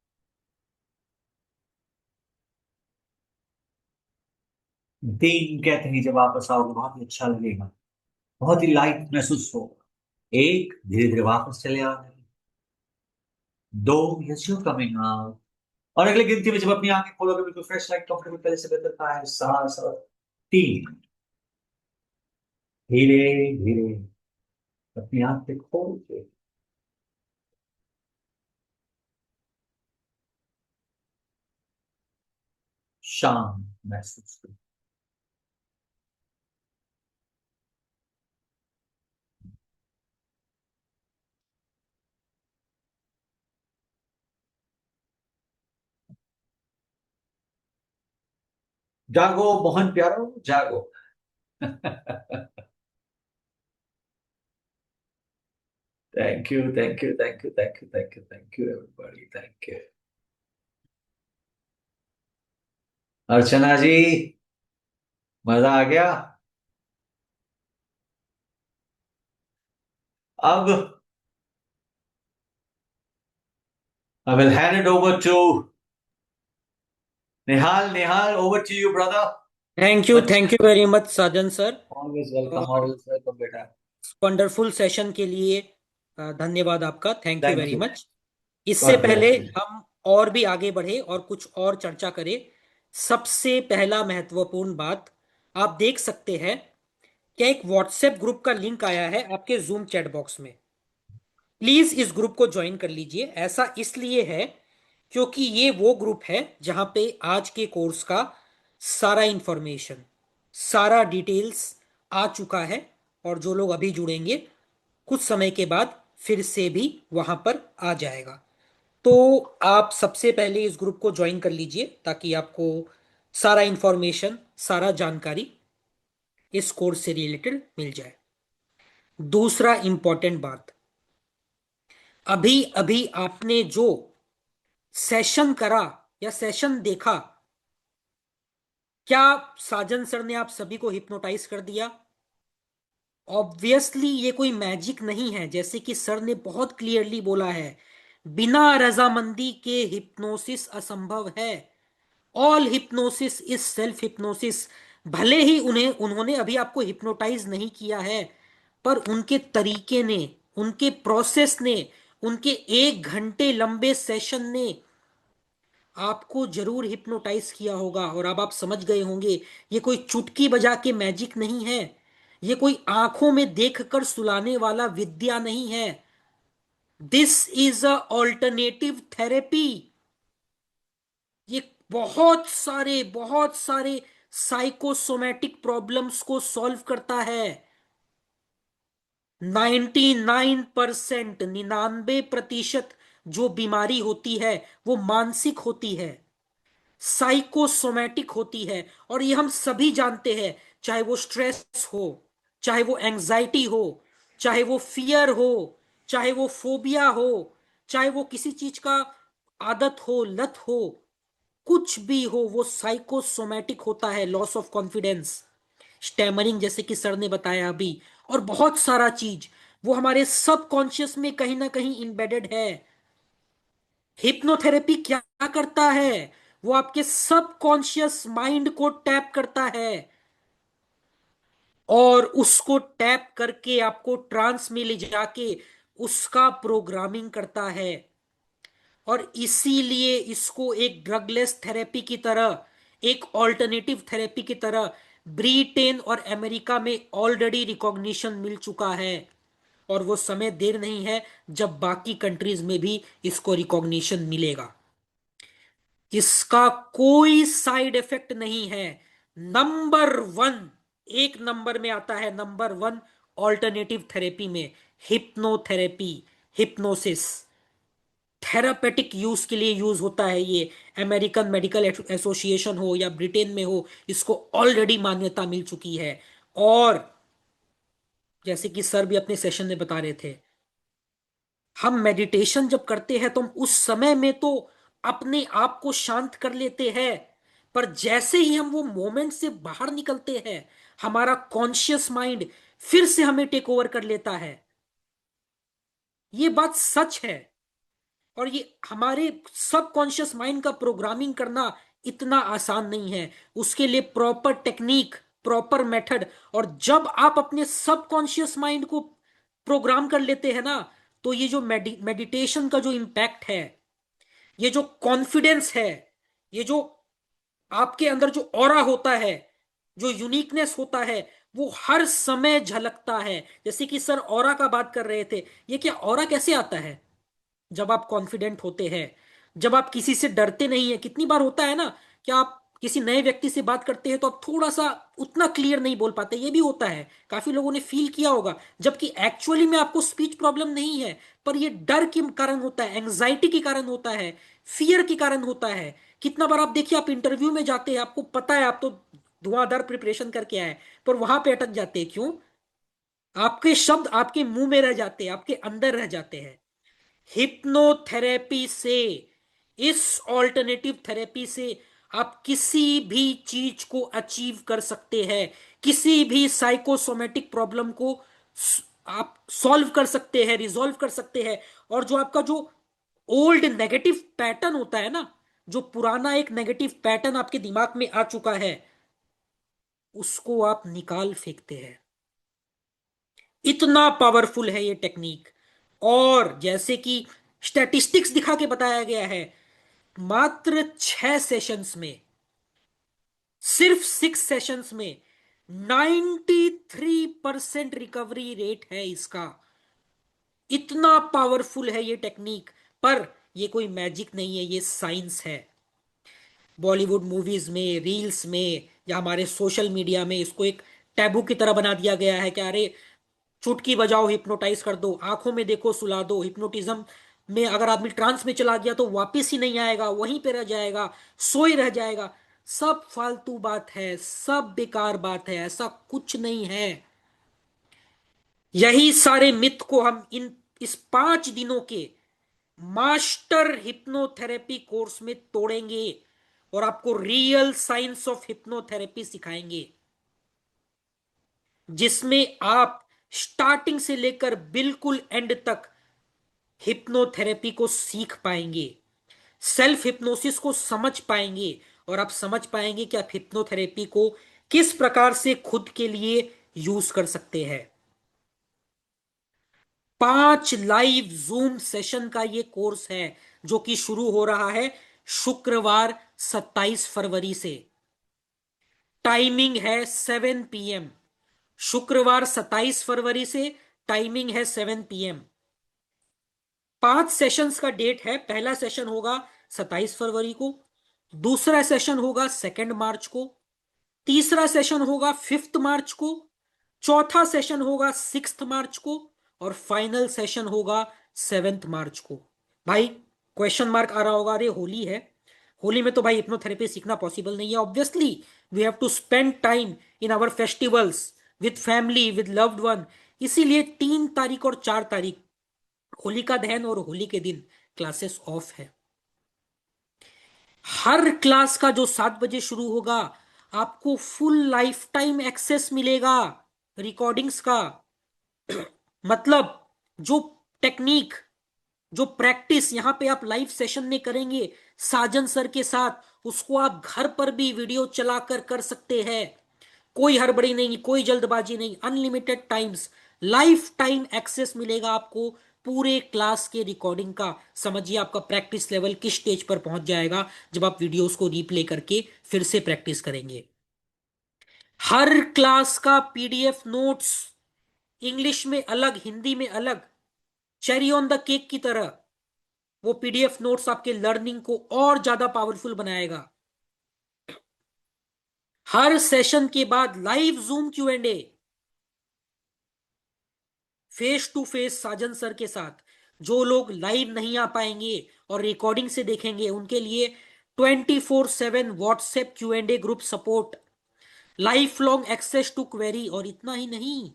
Speaker 5: तीन कहते हैं जब वापस आओगे बहुत ही अच्छा लगेगा, बहुत ही लाइट महसूस होगा। एक, धीरे धीरे वापस चले आओगे। दो, यस यू कमिंग आउट। और अगली गिनती में जब अपनी आंखें खोलोगे बिल्कुल फ्रेश, लाइट, कंफर्टेबल, पहले से बेहतर का है। सात, तीन, धीरे धीरे अपनी आंखें खोल के शांत महसूस करो। जागो मोहन प्यारो, जागो। Thank you, thank you, thank you, thank you, thank you, thank you everybody, thank you. Archana ji, मजा आ गया। अब I will hand it over to Nihal. Nihal, over to you, brother.
Speaker 1: Thank you very much Sajan sir.
Speaker 5: Always welcome,
Speaker 1: और
Speaker 5: always welcome, बेटा।
Speaker 1: वंडरफुल सेशन के लिए धन्यवाद आपका, thank you
Speaker 5: Thank
Speaker 1: very
Speaker 5: you.
Speaker 1: Much. इससे
Speaker 5: God
Speaker 1: पहले
Speaker 5: bless you.
Speaker 1: हम और भी आगे बढ़े और कुछ और चर्चा करें, सबसे पहला महत्वपूर्ण बात, आप देख सकते हैं क्या एक व्हाट्सएप ग्रुप का लिंक आया है आपके जूम चैट बॉक्स में। प्लीज इस ग्रुप को ज्वाइन कर लीजिए। ऐसा इसलिए है क्योंकि ये वो ग्रुप है जहां पे आज के कोर्स का सारा इंफॉर्मेशन, सारा डिटेल्स आ चुका है। और जो लोग अभी जुड़ेंगे कुछ समय के बाद फिर से भी वहां पर आ जाएगा। तो आप सबसे पहले इस ग्रुप को ज्वाइन कर लीजिए ताकि आपको सारा इंफॉर्मेशन, सारा जानकारी इस कोर्स से रिलेटेड मिल जाए। दूसरा इंपॉर्टेंट बात, अभी अभी आपने जो सेशन करा या सेशन देखा, क्या साजन सर ने आप सभी को हिप्नोटाइज कर दिया? ऑब्वियसली ये कोई मैजिक नहीं है, जैसे कि सर ने बहुत क्लियरली बोला है, बिना रजामंदी के हिप्नोसिस असंभव है। All hypnosis is self hypnosis. भले ही उन्होंने अभी आपको हिप्नोटाइज नहीं किया है, पर उनके तरीके ने, उनके प्रोसेस ने, उनके 1 घंटे लंबे सेशन ने आपको जरूर हिप्नोटाइज किया होगा। और अब आप समझ गए होंगे, ये कोई चुटकी बजा के मैजिक नहीं है, ये कोई आंखों में देखकर सुलाने वाला विद्या नहीं है। This is a alternative therapy. ये बहुत सारे साइकोसोमैटिक प्रॉब्लम्स को सॉल्व करता है। 99%, 99% जो बीमारी होती है वो मानसिक होती है, साइकोसोमैटिक होती है। और ये हम सभी जानते हैं, चाहे वो स्ट्रेस हो, चाहे वो एंजाइटी हो, चाहे वो फियर हो, चाहे वो फोबिया हो, चाहे वो किसी चीज का आदत हो, लत हो, कुछ भी हो, वो साइकोसोमैटिक होता है। लॉस ऑफ कॉन्फिडेंस, स्टैमरिंग जैसे कि सर ने बताया अभी, और बहुत सारा चीज वो हमारे सबकॉन्शियस में कहीं ना कहीं इंबेडेड है। हिप्नोथेरेपी क्या करता है? वो आपके सबकॉन्शियस माइंड को टैप करता है और उसको टैप करके आपको ट्रांस में ले जाके उसका प्रोग्रामिंग करता है। और इसीलिए इसको एक ड्रगलेस थेरेपी की तरह, एक ऑल्टरनेटिव थेरेपी की तरह ब्रिटेन और अमेरिका में ऑलरेडी रिकॉग्निशन मिल चुका है। और वो समय देर नहीं है जब बाकी कंट्रीज में भी इसको रिकॉग्निशन मिलेगा। इसका कोई साइड इफेक्ट नहीं है। नंबर वन, एक नंबर में आता है, नंबर वन ऑल्टरनेटिव थेरेपी में हिप्नोथेरेपी, हिप्नोसिस थेरापेटिक यूज के लिए यूज होता है। ये अमेरिकन मेडिकल एसोसिएशन हो या ब्रिटेन में हो, इसको ऑलरेडी मान्यता मिल चुकी है। और जैसे कि सर भी अपने सेशन में बता रहे थे, हम मेडिटेशन जब करते हैं तो हम उस समय में तो अपने आप को शांत कर लेते हैं, पर जैसे ही हम वो मोमेंट से बाहर निकलते हैं, हमारा कॉन्शियस माइंड फिर से हमें टेक ओवर कर लेता है। ये बात सच है। और ये हमारे सबकॉन्शियस माइंड का प्रोग्रामिंग करना इतना आसान नहीं है। उसके लिए प्रॉपर टेक्निक, प्रॉपर मेथड। और जब आप अपने सबकॉन्शियस माइंड को प्रोग्राम कर लेते हैं ना, तो ये जो मेडिटेशन का जो इम्पैक्ट है, ये जो कॉन्फिडेंस है, ये जो आपके अंदर जो ऑरा होता है, जो यूनिकनेस होता है, वो हर समय झलकता है। जैसे कि सर ऑरा का बात कर रहे थे, ये क्या ऑरा कैसे आता है? जब आप कॉन्फिडेंट होते हैं, जब आप किसी से डरते नहीं है। कितनी बार होता है ना, क्या आप किसी नए व्यक्ति से बात करते हैं तो आप थोड़ा सा उतना क्लियर नहीं बोल पाते, ये भी होता है, काफी लोगों ने फील किया होगा। जबकि एक्चुअली में आपको स्पीच प्रॉब्लम नहीं है, पर ये डर के कारण होता है, एंजाइटी के कारण होता है, फियर के कारण होता है। कितना बार आप देखिए, आप इंटरव्यू में जाते हैं, आपको पता है आप तो धुआंधार प्रिपरेशन करके आए, पर वहां पे अटक जाते हैं। क्यों? आपके शब्द आपके मुंह में रह जाते हैं, आपके अंदर रह जाते हैं। हिप्नोथेरेपी से, इस ऑल्टरनेटिव थेरेपी से आप किसी भी चीज को अचीव कर सकते हैं। किसी भी साइकोसोमेटिक प्रॉब्लम को आप सॉल्व कर सकते हैं, रिजॉल्व कर सकते हैं। और जो आपका जो ओल्ड नेगेटिव पैटर्न होता है ना, जो पुराना एक नेगेटिव पैटर्न आपके दिमाग में आ चुका है, उसको आप निकाल फेंकते हैं। इतना पावरफुल है ये टेक्निक। और जैसे कि स्टैटिस्टिक्स दिखा के बताया गया है, मात्र 6 सेशंस में, सिर्फ 6 सेशंस में 93% रिकवरी रेट है इसका। इतना पावरफुल है ये टेक्निक। पर ये कोई मैजिक नहीं है, ये साइंस है। बॉलीवुड मूवीज में, रील्स में या हमारे सोशल मीडिया में इसको एक टैबू की तरह बना दिया गया है कि अरे चुटकी बजाओ हिप्नोटाइज कर दो, आंखों में देखो सुला दो। हिप्नोटिज्म में अगर आदमी ट्रांस में चला गया तो वापस ही नहीं आएगा, वहीं पे रह जाएगा, सोए रह जाएगा। सब फालतू बात है, सब बेकार बात है, ऐसा कुछ नहीं है। यही सारे मिथ को हम इस 5 दिनों के मास्टर हिप्नोथेरेपी कोर्स में तोड़ेंगे और आपको रियल साइंस ऑफ हिप्नोथेरेपी सिखाएंगे, जिसमें आप स्टार्टिंग से लेकर बिल्कुल एंड तक हिप्नोथेरेपी को सीख पाएंगे, सेल्फ हिप्नोसिस को समझ पाएंगे, और आप समझ पाएंगे कि आप हिप्नोथेरेपी को किस प्रकार से खुद के लिए यूज कर सकते हैं। 5 लाइव जूम सेशन का ये कोर्स है जो कि शुरू हो रहा है शुक्रवार 27 फरवरी से। टाइमिंग है 7 PM। शुक्रवार 27 फरवरी से टाइमिंग है 7 PM। 5 सेशंस का डेट है। पहला सेशन होगा 27 फरवरी को, दूसरा सेशन होगा 2 मार्च को, तीसरा सेशन होगा 5 मार्च को, चौथा सेशन होगा 6 मार्च को, और फाइनल सेशन होगा 7 मार्च को। भाई क्वेश्चन मार्क आ रहा होगा, अरे होली है, होली में तो भाई हिप्नोथेरेपी सीखना पॉसिबल नहीं है। Obviously we have to spend time in our festivals with family, with loved one. इसीलिए 3 तारीख और 4 तारीख होलिका दहन और होली के दिन क्लासेस ऑफ है। हर क्लास का जो 7 बजे शुरू होगा, आपको फुल लाइफ टाइम एक्सेस मिलेगा रिकॉर्डिंग्स का। मतलब जो टेक्निक, जो प्रैक्टिस यहां पे आप लाइव सेशन में करेंगे साजन सर के साथ, उसको आप घर पर भी वीडियो चलाकर कर सकते हैं। कोई हड़बड़ी नहीं, कोई जल्दबाजी नहीं, unlimited times lifetime access मिलेगा आपको पूरे क्लास के रिकॉर्डिंग का। समझिए आपका प्रैक्टिस लेवल किस स्टेज पर पहुंच जाएगा जब आप वीडियोस को रीप्ले करके फिर से प्रैक्टिस करेंगे। हर क्लास का PDF नोट्स इंग्लिश में अलग, हिंदी में अलग, चेरी ऑन द केक की तरह वो PDF नोट्स आपके लर्निंग को और ज्यादा पावरफुल बनाएगा। हर सेशन के बाद live Zoom Q&A, face to face Sajan sir के साथ। जो लोग लाइव नहीं आ पाएंगे और रिकॉर्डिंग से देखेंगे उनके लिए 24/7 WhatsApp Q&A group support, life long access to query. और इतना ही नहीं,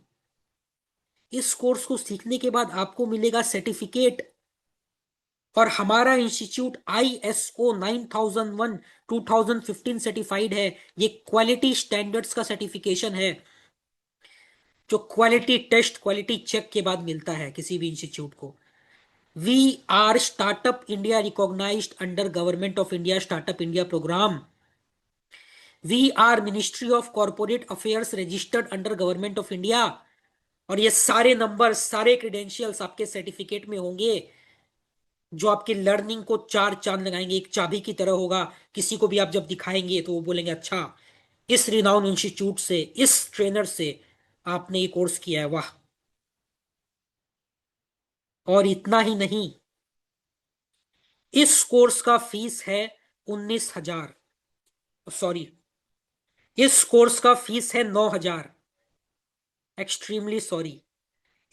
Speaker 1: इस कोर्स को सीखने के बाद आपको मिलेगा सर्टिफिकेट। और हमारा इंस्टीट्यूट ISO 9001 2015 सर्टिफाइड है। ये क्वालिटी स्टैंडर्ड्स का सर्टिफिकेशन है जो क्वालिटी टेस्ट, क्वालिटी चेक के बाद मिलता है किसी भी इंस्टीट्यूट को। We are startup India recognized under government of India startup India program. We are ministry of corporate affairs registered under government of India. और ये सारे नंबर, सारे क्रेडेंशियल्स आपके सर्टिफिकेट में होंगे जो आपके लर्निंग को 4 चांद लगाएंगे, एक चाबी की तरह होगा। किसी को भी आप जब दिखाएंगे तो वो बोलेंगे अच्छा, इस रिनाउन इंस्टीट्यूट से, इस ट्रेनर से आपने ये कोर्स किया है, वाह। और इतना ही नहीं, इस कोर्स का फीस है 19,000, सॉरी, इस कोर्स का फीस है 9,000, एक्सट्रीमली सॉरी।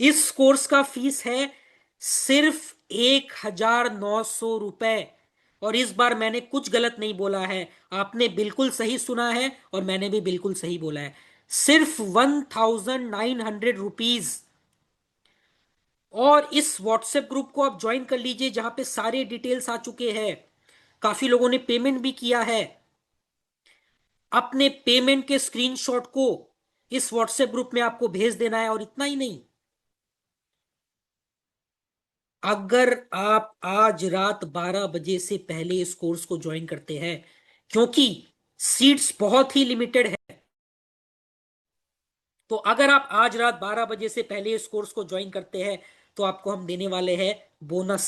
Speaker 1: इस कोर्स का फीस है सिर्फ 1,900 रुपए। और इस बार मैंने कुछ गलत नहीं बोला है, आपने बिल्कुल सही सुना है और मैंने भी बिल्कुल सही बोला है। सिर्फ 1,900 रुपीज। और इस व्हाट्सएप ग्रुप को आप ज्वाइन कर लीजिए जहां पे सारे डिटेल्स आ चुके हैं। काफी लोगों ने पेमेंट भी किया है। अपने पेमेंट के स्क्रीनशॉट को इस व्हाट्सएप ग्रुप में आपको भेज देना है। और इतना ही नहीं, अगर आप आज रात 12 बजे से पहले इस कोर्स को ज्वाइन करते हैं, क्योंकि सीट्स बहुत ही लिमिटेड है, तो अगर आप आज रात 12 बजे से पहले इस कोर्स को ज्वाइन करते हैं तो आपको हम देने वाले हैं बोनस,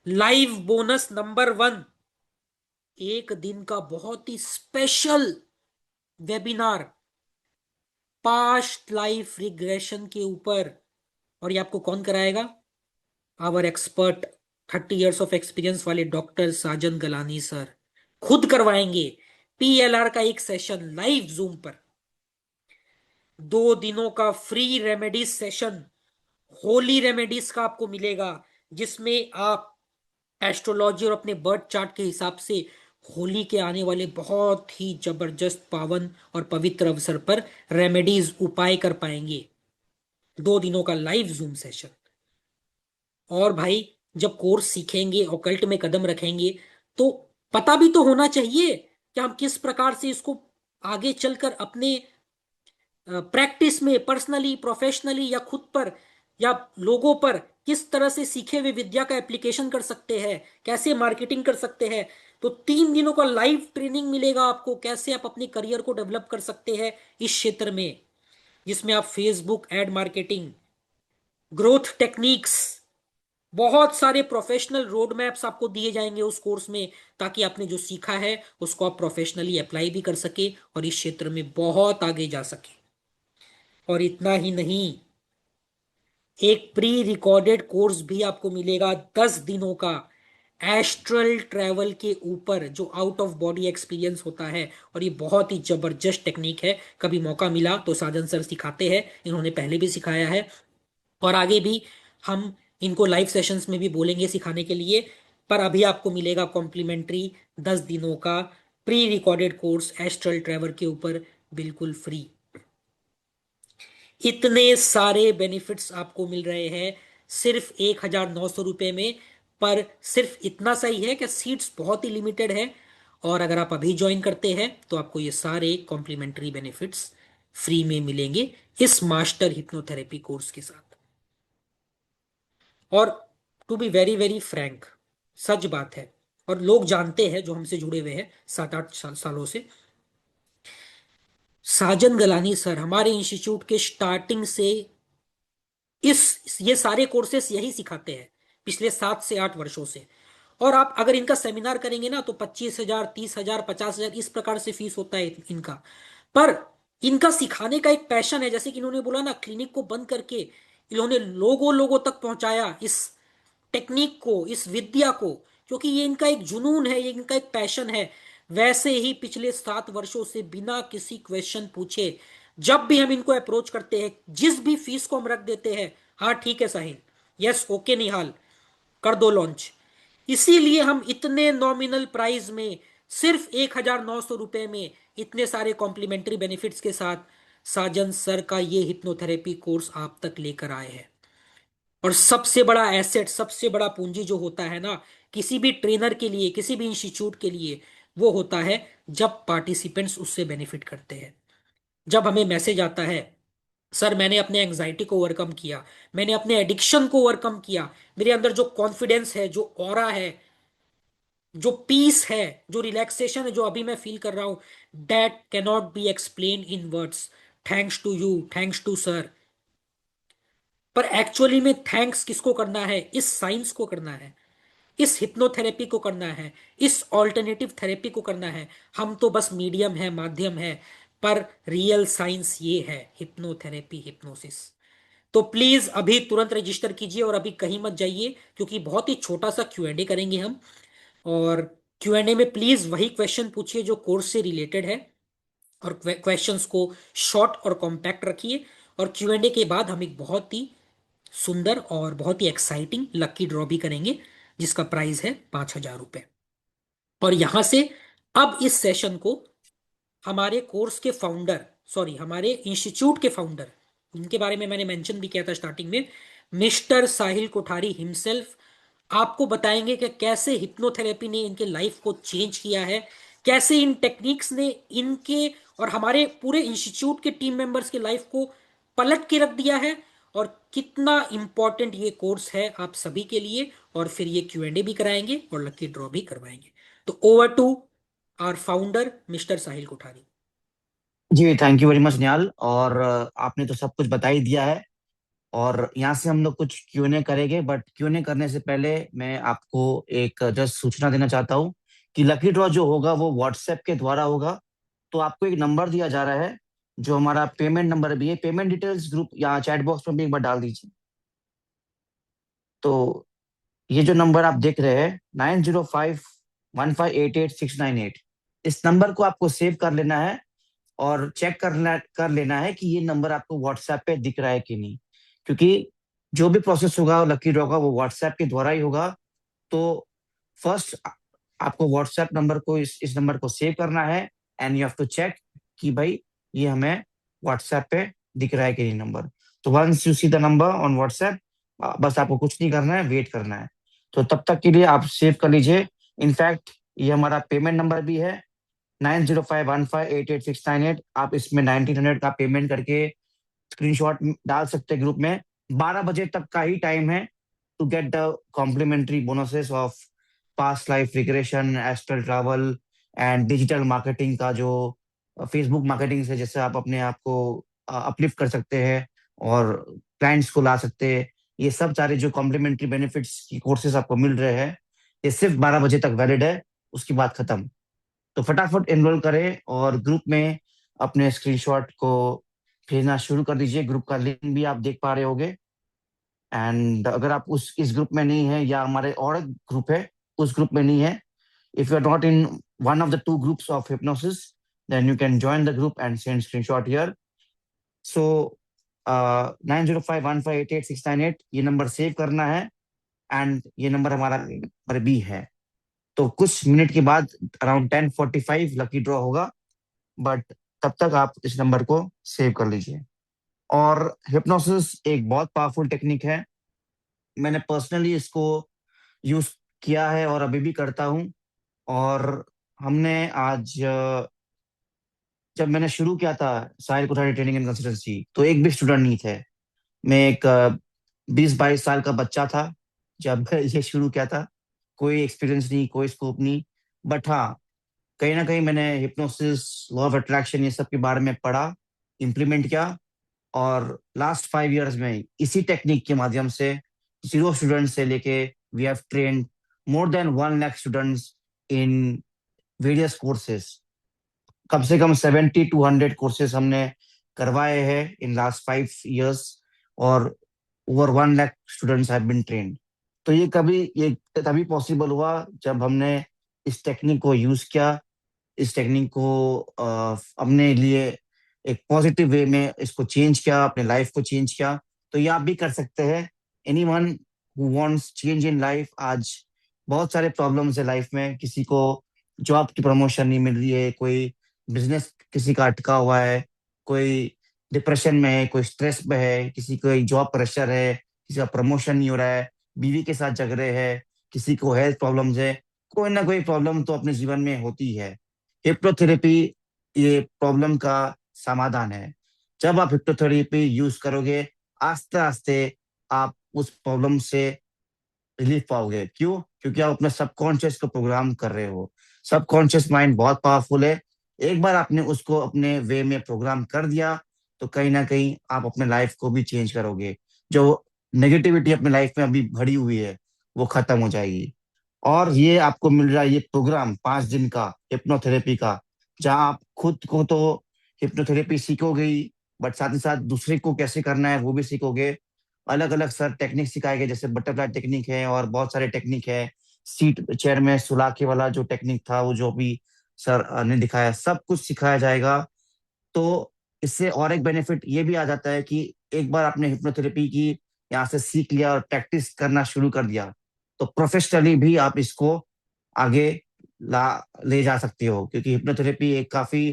Speaker 1: लाइव बोनस नंबर 1, एक दिन का बहुत ही special webinar past life regression के ऊपर। और ये आपको कौन कराएगा? Our expert, 30 years of experience वाले डॉक्टर साजन गलानी सर खुद करवाएंगे PLR का एक सेशन लाइव जूम पर। 2 दिनों का free remedies session, Holi remedies का आपको मिलेगा, जिसमें आप एस्ट्रोलॉजी और अपने बर्थ चार्ट के हिसाब से होली के आने वाले बहुत ही जबरदस्त पावन और पवित्र अवसर पर रेमेडीज उपाय कर पाएंगे। 2 दिनों का लाइव जूम सेशन। और भाई, जब कोर्स सीखेंगे, ऑकल्ट में कदम रखेंगे, तो पता भी तो होना चाहिए कि हम किस प्रकार से इसको आगे चलकर अपने प्रैक्टिस में, पर्सनली, प्रोफेशनली, या खुद पर, या लोगों पर किस तरह से सीखे हुए विद्या का एप्लीकेशन कर सकते हैं, कैसे मार्केटिंग कर सकते हैं। तो 3 दिनों का लाइव ट्रेनिंग मिलेगा आपको, कैसे आप अपने करियर को डेवलप कर सकते हैं इस क्षेत्र में, जिसमें आप Facebook ad marketing, growth techniques, बहुत सारे प्रोफेशनल रोड मैप्स आपको दिए जाएंगे उस कोर्स में, ताकि आपने जो सीखा है उसको आप प्रोफेशनली अप्लाई भी कर सके और इस क्षेत्र में बहुत आगे जा सके। और इतना ही नहीं, एक प्री रिकॉर्डेड कोर्स भी आपको मिलेगा 10 दिनों का, एस्ट्रल ट्रैवल के ऊपर, जो आउट ऑफ बॉडी एक्सपीरियंस होता है। और ये बहुत ही जबरदस्त टेक्निक है, कभी मौका मिला तो साजन सर सिखाते हैं, इन्होंने पहले भी सिखाया है और आगे भी हम इनको लाइव सेशंस में भी बोलेंगे सिखाने के लिए। पर अभी आपको मिलेगा कॉम्प्लीमेंट्री 10 दिनों का pre recorded course astral travel के ऊपर, बिल्कुल फ्री। इतने सारे बेनिफिट्स आपको मिल रहे हैं सिर्फ 1,900 रुपये में। पर सिर्फ इतना सही है कि सीट्स बहुत ही लिमिटेड है, और अगर आप अभी ज्वाइन करते हैं तो आपको ये सारे कॉम्प्लीमेंट्री बेनिफिट्स फ्री में मिलेंगे इस मास्टर हिप्नोथेरेपी कोर्स के साथ। और to be very very frank, सच बात है, और लोग जानते हैं जो हमसे जुड़े हुए हैं 7-8 सालों से, साजन गलानी सर हमारे इंस्टीट्यूट के स्टार्टिंग से इस ये सारे कोर्सेस यही सिखाते हैं पिछले 7 से 8 वर्षों से। और आप अगर इनका सेमिनार करेंगे ना, तो 25,000, 30,000, 50,000 इस प्रकार से फीस होता है इनका। पर इनका सिखाने का एक पैशन है, जैसे कि इन्होंने बोला ना, क्लिनिक को बंद करके इन्होंने लोगों लोगों तक पहुंचाया इस टेक्निक को, इस विद्या को, क्योंकि ये इनका एक जुनून है, ये इनका एक पैशन है। वैसे ही पिछले 7 वर्षों से बिना किसी क्वेश्चन पूछे जब भी हम इनको अप्रोच करते हैं, जिस भी फीस को हम रख देते हैं, हाँ ठीक है साहिल, यस ओके निहाल, कर दो लॉन्च। इसीलिए हम इतने नॉमिनल प्राइस में, सिर्फ 1,900 रुपए में, इतने सारे कॉम्प्लीमेंट्री बेनिफिट्स के साथ साजन सर का ये हिप्नोथेरेपी कोर्स आप तक लेकर आए हैं। और सबसे बड़ा एसेट, सबसे बड़ा पूंजी जो होता है ना किसी भी ट्रेनर के लिए, किसी भी इंस्टीट्यूट के लिए, वो होता है जब पार्टिसिपेंट्स उससे बेनिफिट करते हैं। जब हमें मैसेज आता है, सर मैंने अपने एंजाइटी को ओवरकम किया, मैंने अपने एडिक्शन को ओवरकम किया, मेरे अंदर जो कॉन्फिडेंस है, जो ऑरा है, जो पीस है, जो रिलैक्सेशन है, जो अभी मैं फील कर रहा हूं, that cannot be explain in words. Thanks to you, thanks to sir. पर एक्चुअली में थैंक्स किसको करना है? इस साइंस को करना है, इस हिप्नोथेरेपी को करना है, इस ऑल्टरनेटिव थेरेपी को करना है। हम तो बस मीडियम है, माध्यम है, पर रियल साइंस ये है, हिप्नोथेरेपी, हिप्नोसिस। तो प्लीज अभी तुरंत रजिस्टर कीजिए और अभी कहीं मत जाइए, क्योंकि बहुत ही छोटा सा Q&A करेंगे हम। और Q&A में प्लीज वही क्वेश्चन पूछिए जो कोर्स से रिलेटेड है, और क्वेश्चंस को शॉर्ट और कॉम्पैक्ट रखिए। और Q&A के बाद हम एक बहुत ही सुंदर और बहुत ही एक्साइटिंग लकी ड्रॉ भी करेंगे, जिसका प्राइस है 5,000 रुपए। और यहां से अब इस सेशन को हमारे कोर्स के फाउंडर, सॉरी हमारे इंस्टीट्यूट के फाउंडर, इनके बारे में मैंने मेंशन भी किया था स्टार्टिंग में, मिस्टर साहिल कोठारी हिमसेल्फ आपको बताएंगे कि कैसे हिप्नोथेरेपी ने इनके लाइफ को चेंज किया है, कैसे इन टेक्निक्स ने इनके और हमारे पूरे इंस्टीट्यूट के टीम मेंबर्स के लाइफ को पलट के रख दिया है, और कितना इंपॉर्टेंट ये कोर्स है आप सभी के लिए। और फिर ये Q&A भी कराएंगे और लकी ड्रॉ भी करवाएंगे। तो over to our founder mister Sahil Kothari.
Speaker 6: Ji thank you very much Nihal. और आपने तो सब कुछ बता ही दिया है। और यहाँ से हम लोग कुछ क्यूएनए करेंगे, बट क्यूएनए करने से पहले मैं आपको एक जस्ट सूचना देना चाहता हूँ कि लकी ड्रॉ जो होगा वो व्हाट्सएप के द्वारा होगा। तो आपको एक नंबर दिया जा रहा है जो हमारा पेमेंट नंबर भी है। पेमेंट डिटेल्स ग्रुप या चैट बॉक्स में भी एक बार डाल दीजिए। तो ये जो नंबर आप देख रहे हैं 9051588698, इस नंबर को आपको सेव कर लेना है। और चेक कर लेना है कि ये नंबर आपको व्हाट्सएप पे दिख रहा है कि नहीं, क्योंकि जो भी प्रोसेस होगा लकी ड्रॉ का वो व्हाट्सएप के द्वारा ही होगा। तो फर्स्ट आपको व्हाट्सएप नंबर को इस नंबर को सेव करना है, and you have to check कि भाई ये हमें व्हाट्सएप पे दिख रहा है कि नहीं नंबर। तो once you see the number on WhatsApp, बस आपको कुछ नहीं करना है, वेट करना है। तो तब तक के लिए आप सेव कर लीजिए। इनफैक्ट ये हमारा पेमेंट नंबर भी है, 9051588698। आप इसमें 1900 का पेमेंट करके स्क्रीनशॉट डाल सकते हैं ग्रुप में। 12 बजे तक का ही टाइम है to get the complimentary bonuses of past life regression, astral travel and digital marketing का जो फेसबुक मार्केटिंग से जैसे आप अपने आप को अपलिफ्ट कर सकते हैं और क्लाइंट्स को ला सकते हैं। ये सब सारे जो कॉम्प्लीमेंट्री बेनिफिट्स की कोर्सेज आपको मिल रहे हैं, ये सिर्फ 12 बजे तक वैलिड है, उसके बाद खत्म। तो फटाफट एनरोल करें और ग्रुप में अपने स्क्रीनशॉट को भेजना शुरू कर दीजिए। ग्रुप का लिंक भी आप देख पा रहे होगे। एंड अगर आप उस इस ग्रुप में नहीं है या हमारे और एक ग्रुप है उस ग्रुप में नहीं है, if you are not in one of the two groups of hypnosis, then you can join the group and send screenshot here. So 9051588698 ये नंबर सेव करना है, एंड ये नंबर हमारा पर भी है। तो कुछ मिनट के बाद अराउंड 10:45 लकी ड्रॉ होगा, बट तब तक आप इस नंबर को सेव कर लीजिए। और हिप्नोसिस एक बहुत पावरफुल टेक्निक है। मैंने पर्सनली इसको यूज किया है और अभी भी करता हूँ। और हमने आज जब मैंने शुरू किया था साहिल कोठारी ट्रेनिंग एंड कंसल्टेंसी, तो एक भी स्टूडेंट नहीं थे। मैं एक 20-22 साल का बच्चा था जब ये शुरू किया था। कोई एक्सपीरियंस नहीं, कोई स्कोप नहीं। बट हाँ, कहीं ना कहीं मैंने हिप्नोसिस, लॉ ऑफ अट्रैक्शन, ये सब के बारे में पढ़ा, इम्प्लीमेंट किया। और लास्ट 5 इयर्स में इसी टेक्निक के माध्यम से 0 स्टूडेंट से लेके we have trained more than 1 lakh students in various courses. कम से कम 70 to 100 कोर्सेज हमने करवाए हैं इन लास्ट 5 इयर्स, और over 1 lakh students have been trained. तो ये तभी पॉसिबल हुआ जब हमने इस टेक्निक को यूज किया, इस टेक्निक को अपने लिए एक पॉजिटिव वे में इसको चेंज किया, अपने लाइफ को चेंज किया। तो ये आप भी कर सकते हैं। Anyone who wants change in life, आज बहुत सारे प्रॉब्लम्स है लाइफ में। किसी को जॉब की प्रमोशन नहीं मिल रही है, कोई बिजनेस किसी का अटका हुआ है, कोई डिप्रेशन में है, कोई स्ट्रेस में है, किसी को जॉब प्रेशर है, किसी का प्रमोशन नहीं हो रहा है, बीवी के साथ झगड़े हैं, किसी को हेल्थ प्रॉब्लम्स है। कोई ना कोई प्रॉब्लम तो अपने जीवन में होती है। हिप्नोथेरेपी ये प्रॉब्लम का समाधान है। जब आप हिप्नोथेरेपी यूज करोगे, आस्ते आस्ते आप उस प्रॉब्लम से रिलीफ पाओगे। क्यों? क्योंकि आप अपने सबकॉन्शियस को प्रोग्राम कर रहे हो। सबकॉन्शियस माइंड बहुत पावरफुल है। एक बार आपने उसको अपने वे में प्रोग्राम कर दिया, तो कहीं ना कहीं आप अपने लाइफ को भी चेंज करोगे। जो नेगेटिविटी अपने लाइफ में अभी भरी हुई है वो खत्म हो जाएगी। और ये आपको मिल रहा है ये प्रोग्राम 5 दिन का हिप्नोथेरेपी का, जहाँ आप खुद को तो हिप्नोथेरेपी सीखोगे ही, बट साथ ही साथ दूसरे को कैसे करना है वो भी सीखोगे। अलग अलग सर टेक्निक सिखाए गए, जैसे बटरफ्लाई टेक्निक है और बहुत सारे टेक्निक है। सीट चेयर में सुला के वाला जो टेक्निक था, वो जो भी सर ने दिखाया, सब कुछ सिखाया जाएगा। तो इससे और एक बेनिफिट ये भी आ जाता है कि एक बार आपने हिप्नोथेरेपी की यहाँ से सीख लिया और प्रैक्टिस करना शुरू कर दिया, तो प्रोफेशनली भी आप इसको आगे ला ले जा सकते हो। क्योंकि हिप्नोथेरेपी एक काफी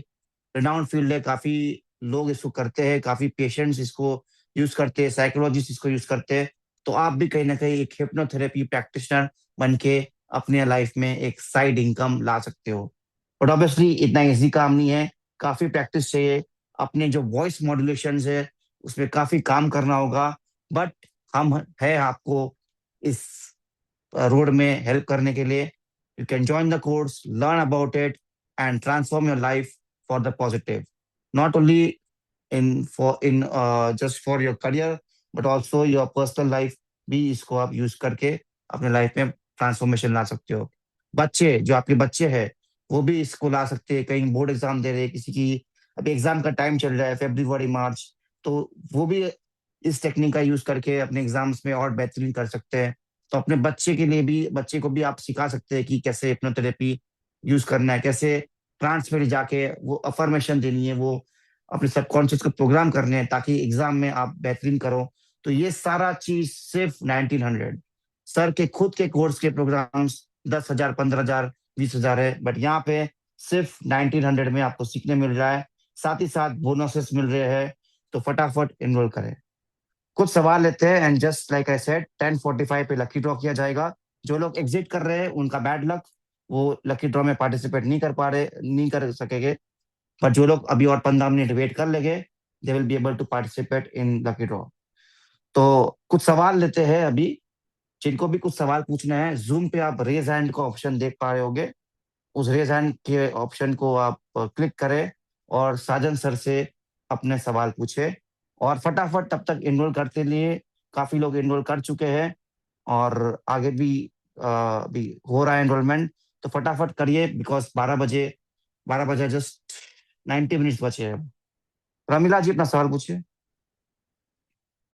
Speaker 6: रिनाउंड फील्ड है, काफी लोग इसको करते हैं, काफी पेशेंट्स इसको यूज करते हैं, साइकोलॉजिस्ट इसको यूज करते हैं। तो आप भी कहीं ना कहीं एक हिप्नोथेरेपी प्रैक्टिशनर बन के अपने लाइफ में एक साइड इनकम ला सकते हो। बट ऑब्वियसली इतना इजी काम नहीं है, काफी प्रैक्टिस चाहिए। अपने जो वॉइस मॉड्यूलेशन है उसमें काफी काम करना होगा। बट हम है आपको इस रोड में हेल्प करने के लिए। You can join the course, learn about it and transform your life for the positive, not only in just for your career, but also your personal life भी इसको आप यूज करके अपने लाइफ में ट्रांसफॉर्मेशन ला सकते हो। बच्चे, जो आपके बच्चे हैं, वो भी इसको ला सकते हैं। कहीं बोर्ड एग्जाम दे रहे हैं, किसी की अभी एग्जाम का टाइम चल रहा है, फरवरी मार्च, तो वो भी इस टेक्निक का यूज करके अपने एग्जाम्स में और बेहतरीन कर सकते हैं। तो अपने बच्चे के लिए भी, बच्चे को भी आप सिखा सकते हैं कि कैसे हिप्नोथेरेपी यूज करना है, कैसे ट्रांस में जाके वो अफर्मेशन देनी है, वो अपने सबकॉन्शियस को प्रोग्राम करने हैं ताकि एग्जाम में आप बेहतरीन करो। तो ये सारा चीज सिर्फ 1900। सर के खुद के कोर्स के प्रोग्राम्स 10,000, 15,000, 20,000 है, बट यहाँ पे सिर्फ 1900 में आपको सीखने मिल रहा है, साथ ही साथ बोनसेस मिल रहे हैं। तो फटाफट एनरोल करें। कुछ सवाल लेते हैं and just like I said 10:45 पे लकी ड्रॉ किया जाएगा। जो लोग एग्जिट कर रहे हैं उनका बैड लक, वो लकी ड्रॉ में पार्टिसिपेट नहीं कर सकेंगे। पर जो लोग अभी और 15 मिनट वेट कर लेंगे, they will be able to participate in lucky draw. तो कुछ सवाल लेते हैं अभी। जिनको भी कुछ सवाल पूछना है, जूम पे आप रेज हैंड का ऑप्शन देख पा रहे होगे। उस रेज हैंड के ऑप्शन को आप क्लिक करें और साजन सर से अपने सवाल पूछे। और फटाफट तब तक एनरोल करते लिए, काफी लोग एनरोल कर चुके हैं और आगे भी हो रहा है एनरोलमेंट। तो फटाफट करिए बिकॉज 12 बजे जस्ट 90 मिनट्स बचे हैं। रमीला जी अपना सवाल पूछिए।